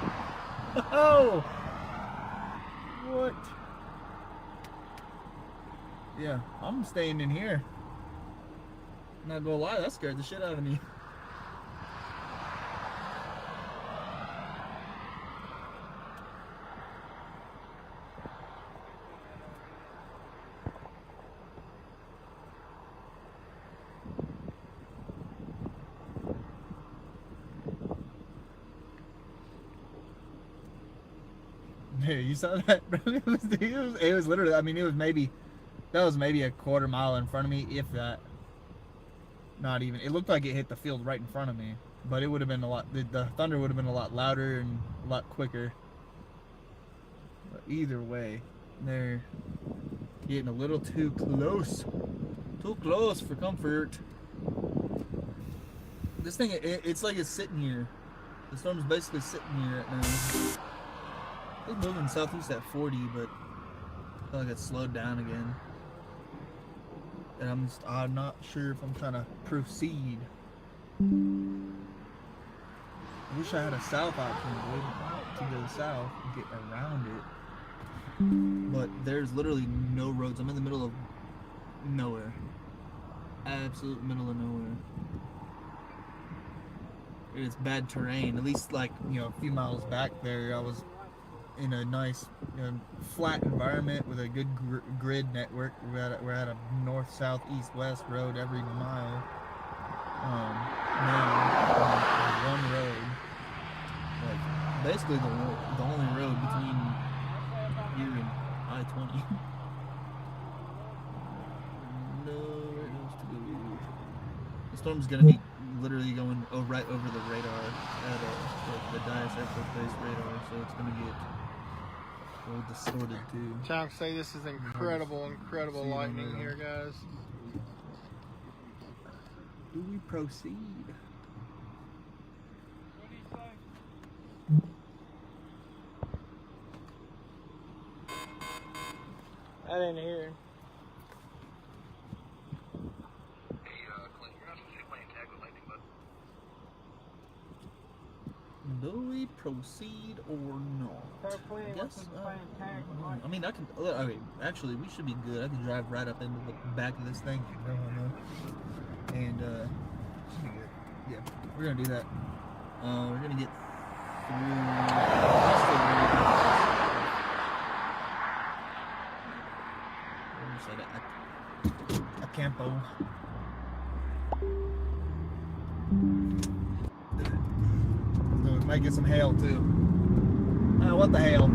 Oh, what? Yeah, I'm staying in here. Not gonna lie, that scared the shit out of me. Hey, you saw that, bro? It was literally, I mean, that was maybe a quarter mile in front of me, if that. Not even. It looked like it hit the field right in front of me, but it would have been a lot, the thunder would have been a lot louder and a lot quicker. But either way, they're getting a little too close. Too close for comfort. This thing, it's like it's sitting here. The storm's basically sitting here right now. It's moving southeast at 40, but I feel like it's slowed down again. And I'm not sure if I'm trying to proceed. I wish I had a south option, dude, to go south and get around it. But there's literally no roads. I'm in the middle of nowhere. Absolute middle of nowhere. It's bad terrain. At least, like, you know, a few miles back there, I was in a nice, flat environment with a good grid network. We're at a north, south, east, west road every mile. Now, one road, like basically the only road between here and I-20. Nowhere else to go. The storm's gonna be literally going right over the radar at the Dias Air Force Base radar, so it's gonna get a little distorted too. Trying to say this is incredible lightning here, guys. Do we proceed? I didn't hear. Hey, Clint, you're not supposed to be playing tag with lightning, bud. Do we proceed or not? Start playing, Yes, playing tag with lightning. I mean, I can. Okay, actually, we should be good. I can drive right up into the back of this thing. And should be good. Yeah, we're gonna do that. We're gonna get through. A campo. So we might get some hail too. What the hail?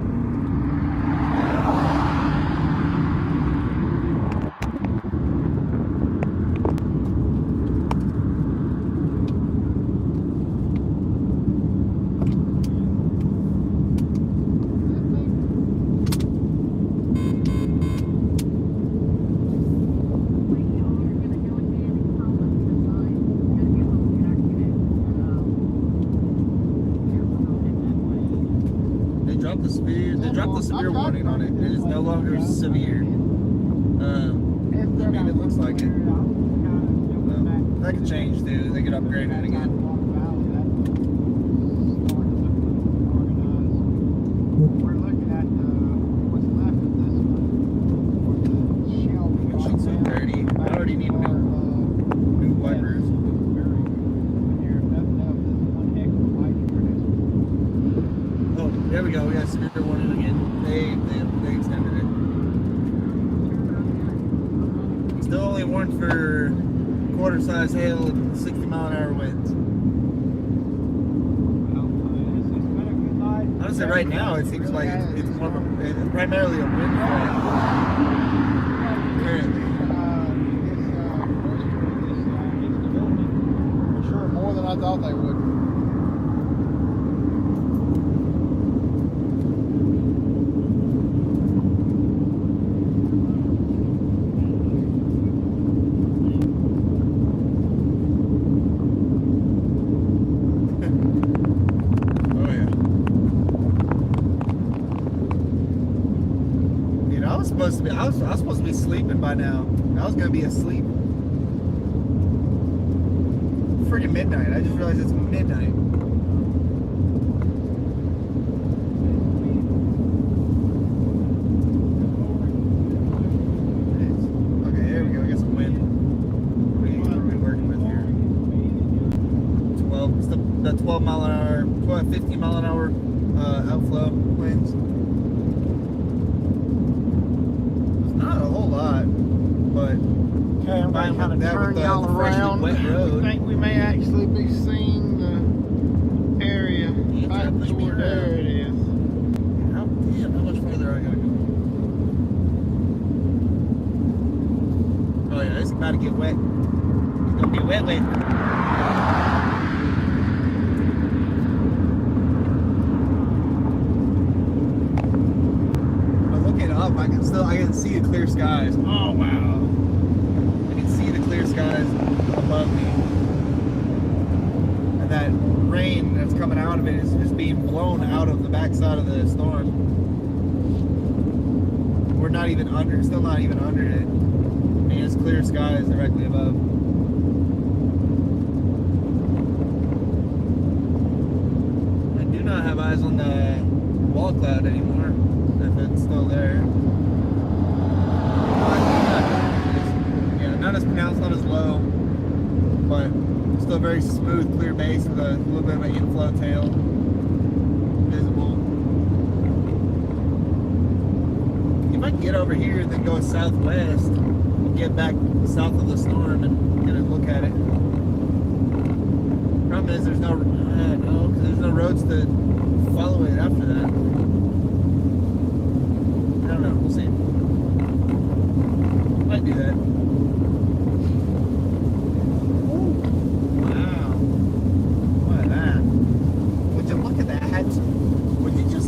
They dropped the severe warning on it. It is no longer severe. I mean, it looks like it. That could change, dude. They could upgrade it again. We're looking at what's left of this one. Windshield so dirty. I already need new wipers. Oh, there we go. We got severe warning again. They extended it. Still only warned for quarter-size hail and 60-mile-an-hour winds. Honestly, right now it seems like it's more of it's primarily a wind flag. Currently. For sure, more than I thought they would. I was supposed to be sleeping by now. I was gonna be asleep. Freaking midnight. I just realized it's midnight. Okay, here we go. I got some wind. What are we working with here? 12. It's the 12 mile an hour, 15 mile an hour outflow winds. But okay, I'm going to kind of turn y'all around. I think we may actually be seeing the area back to where there it is. How much further I gotta go? Oh yeah, it's about to get wet. It's gonna be wet. But looking up, I can see the clear skies. Oh wow. Clear skies above me, and that rain that's coming out of it is just being blown out of the backside of the storm. We're not even under, still not even under it. I mean, it's clear skies directly above. I do not have eyes on the wall cloud anymore, if it's still there. Not as pronounced, not as low, but still very smooth, clear base with a little bit of an inflow tail visible. You might get over here and then go southwest and get back south of the storm and get a look at it. Problem is there's no, because there's no roads to follow it after that. I don't know, we'll see. Might do that.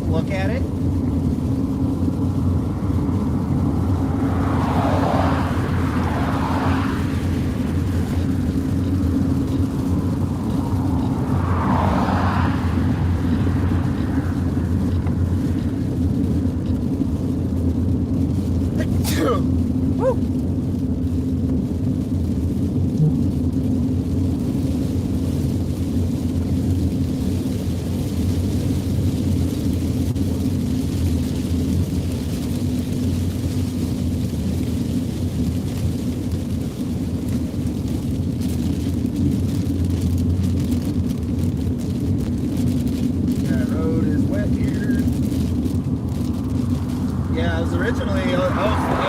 Look at it. Originally, I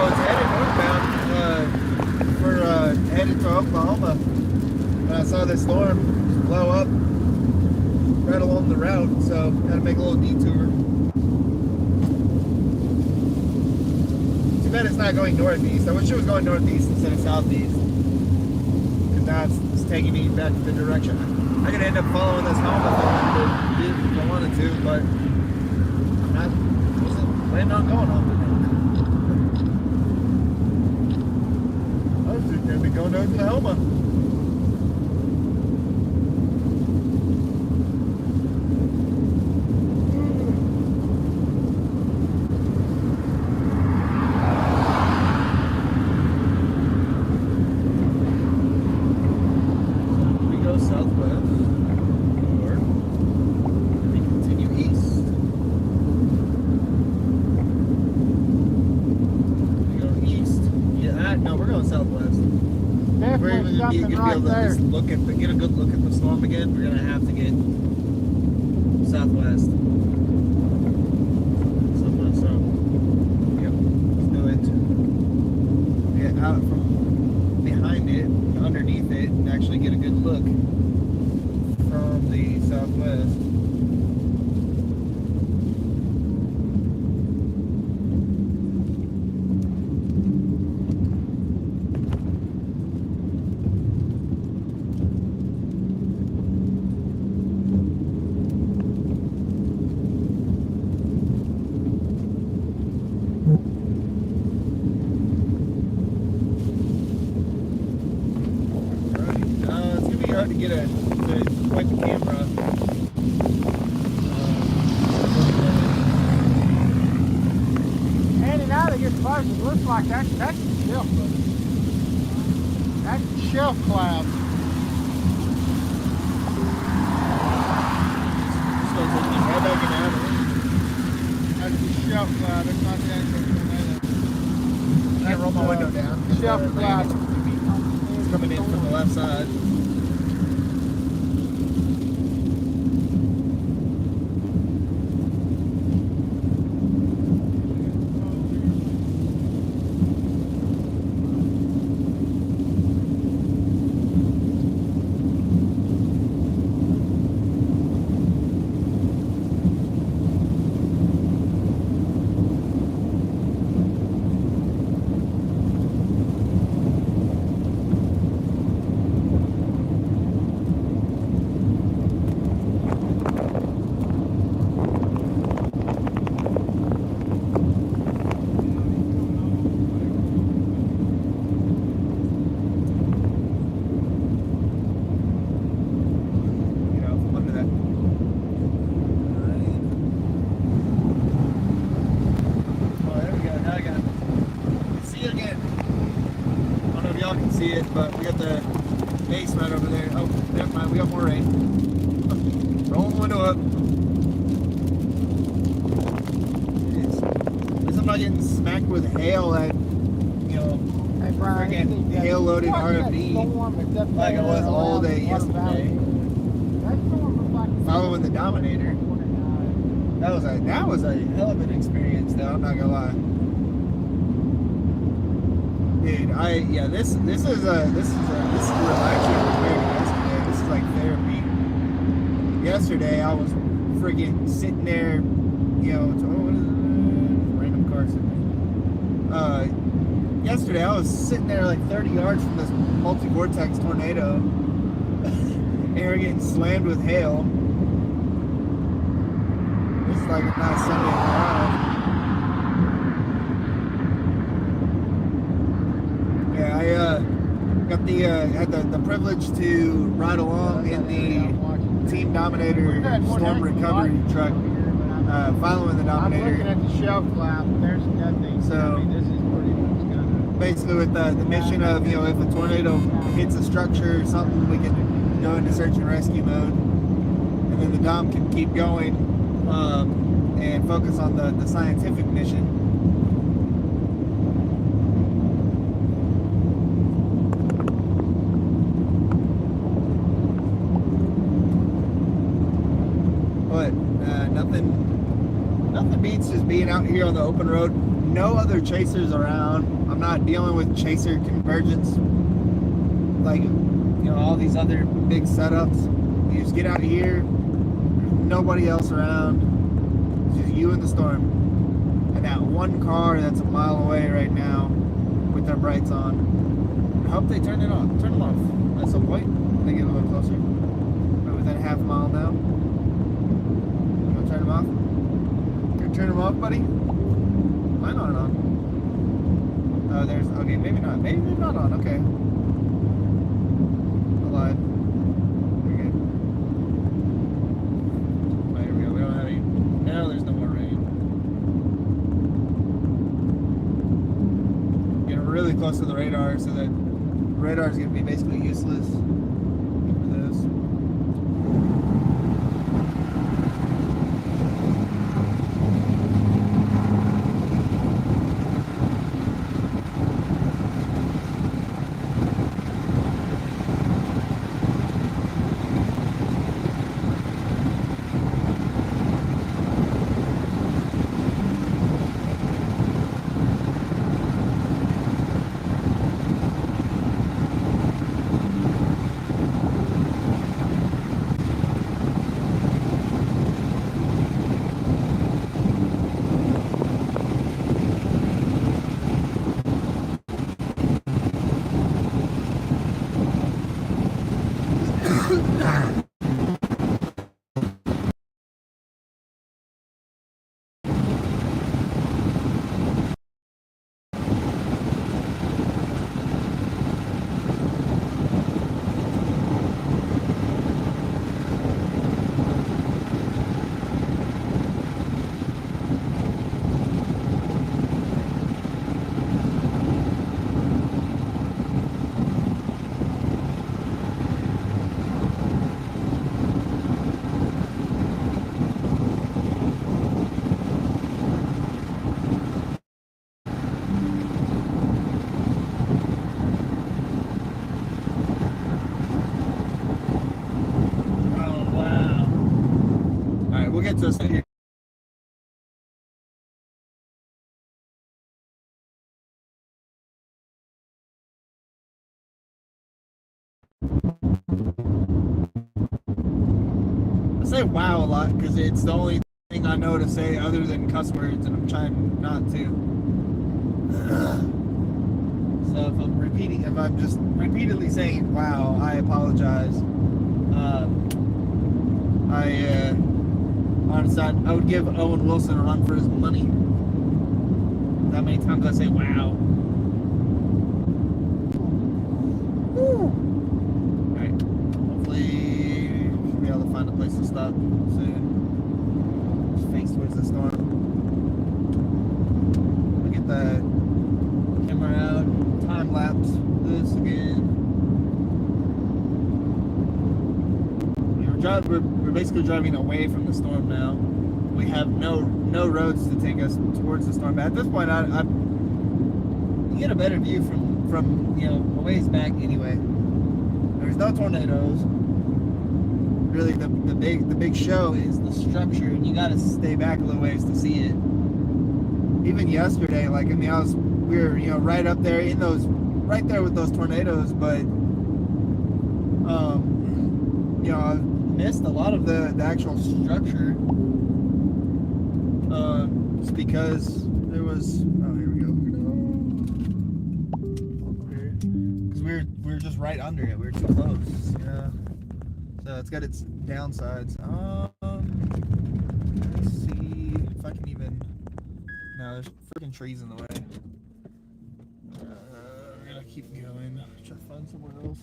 was headed northbound headed to Oklahoma, And I saw this storm blow up right along the route, so had to make a little detour. Too bad it's not going northeast. I wish it was going northeast instead of southeast. Because now it's taking me back the direction. I could end up following this home if I wanted to, but I wasn't planning on going on today. I was just going to be going to Oklahoma. Get a good look at the storm again. We're gonna have to get southwest. So yep, let's do it. Get out from behind it, underneath it, and actually get a good look from the southwest. To get to point the camera. Heading out of here, it looks like that's the shelf. That's the shelf cloud. Just gonna take me right back in out of it. That's the shelf cloud. That's not the actual tornado. I can't roll my window down. Shelf cloud. It's coming in from the left side. See it, but we got the base right over there. Oh, never mind, we got more rain. Rolling the window up. At least I'm not getting smacked with hail at, freaking hail-loaded RFD like it was all day yesterday. Following the Dominator. That was a hell of an experience, though. I'm not gonna lie. Dude, this is relaxing compared to yesterday. This is like therapy. Yesterday I was freaking sitting there, random car sitting there. Yesterday I was sitting there like 30 yards from this multi-vortex tornado, and we're getting slammed with hail. This is like a nice Sunday drive. Yeah, I had the privilege to ride along in the Team Dominator storm recovery truck, following the Dominator. I'm looking at the shelf cloud, but there's nothing. So, this is pretty much gonna. Basically, with the mission of if a tornado hits a structure or something, we can go into search and rescue mode, and then the Dom can keep going and focus on the scientific mission. But nothing beats just being out here on the open road. No other chasers around. I'm not dealing with chaser convergence. Like, all these other big setups. You just get out here, nobody else around, it's just you and the storm. And that one car that's a mile away right now with their brights on. I hope they turn them off at some point. They get a little closer. But within a half mile now. You gonna turn them off? You gonna turn them off, buddy? Mine on and on. Oh, there's, okay, maybe not. Maybe they're not on, okay. I lied. We're good. Oh, here we go. We don't have any. No, there's no more rain. Getting really close to the radar, so that the radar is going to be basically useless for this. We'll get to a city. I say wow a lot because it's the only thing I know to say other than cuss words, and I'm trying not to. So if I'm just repeatedly saying wow, I apologize. Honestly, I would give Owen Wilson a run for his money. That many times I say wow. Alright, hopefully we'll be able to find a place to stop soon. Just face towards the storm. I'll get the camera out, time lapse this again. We're basically driving away from the storm now. We have no roads to take us towards the storm. But at this point, you get a better view from a ways back anyway. There's no tornadoes. Really, the big show is the structure, and you got to stay back a little ways to see it. Even yesterday, we were right up there right there with those tornadoes, but I missed a lot of the actual structure, just because there was. Oh, here we go. Because we were just right under it. We were too close. Yeah. So it's got its downsides. Let's see if I can even. No, there's freaking trees in the way. We're gonna keep going. Try to find somewhere else.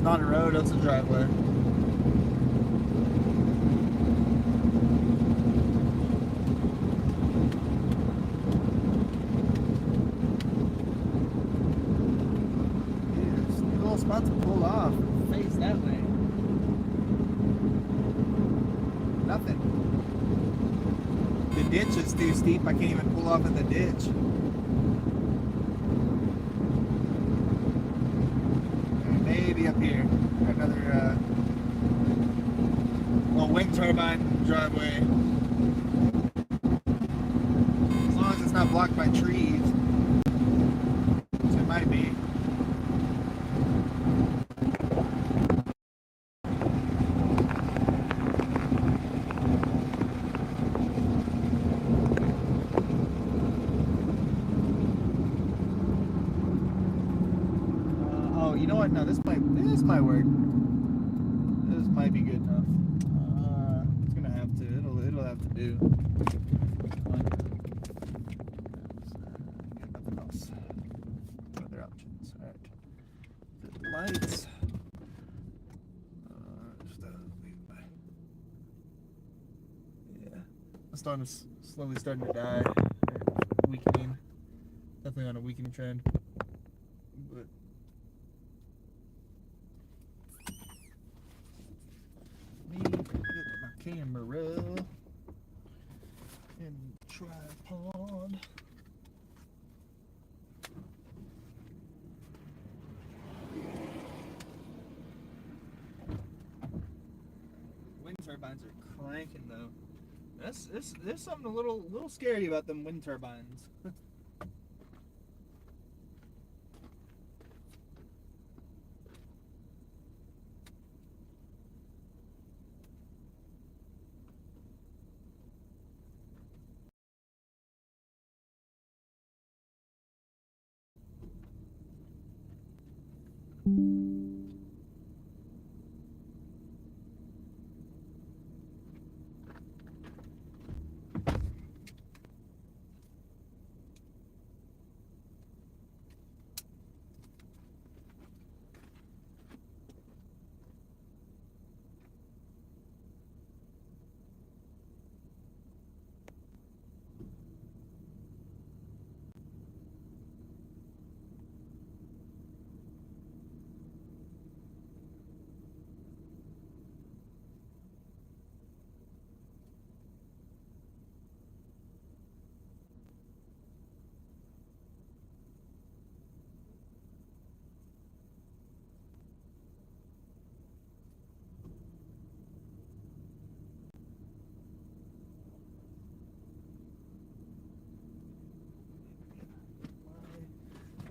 not a road, that's a driveway. Spot to pull off and face that way. Nothing. The ditch is too steep. I can't even pull off in the ditch. Maybe up here. Another well, wind turbine driveway. As long as it's not blocked by trees. Which it might be. You know what? No, this might work. This might be good enough. It's gonna have to. It'll have to do. Nothing else. What other options? All right. The lights. Yeah. The storm is slowly starting to die. Weakening. Definitely on a weakening trend. But camera and tripod. Wind turbines are cranking though. There's something a little scary about them wind turbines.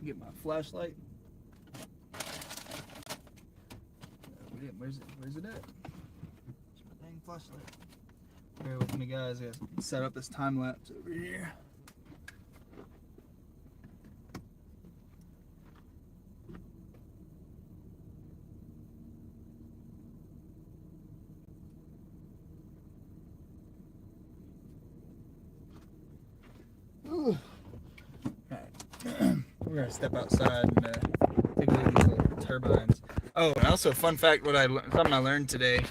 Get my flashlight. Where's it at? It's my dang flashlight. Bear with me, guys. I gotta set up this time lapse over here. Ooh. We're gonna step outside and take a look at these little turbines. Oh, and also fun fact, something I learned today.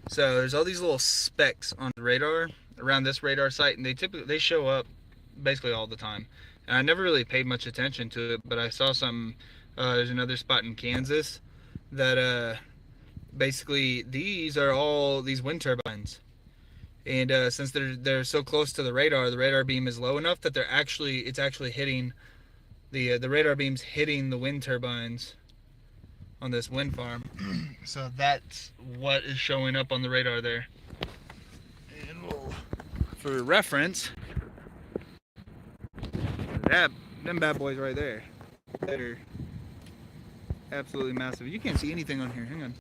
So there's all these little specks on the radar around this radar site, and they show up basically all the time. And I never really paid much attention to it, but I saw some. There's another spot in Kansas that basically these are all these wind turbines. And since they're so close to the radar beam is low enough that it's actually hitting. The radar beam's hitting the wind turbines on this wind farm. So that's what is showing up on the radar there. And for reference, them bad boys right there that are absolutely massive. You can't see anything on here. Hang on.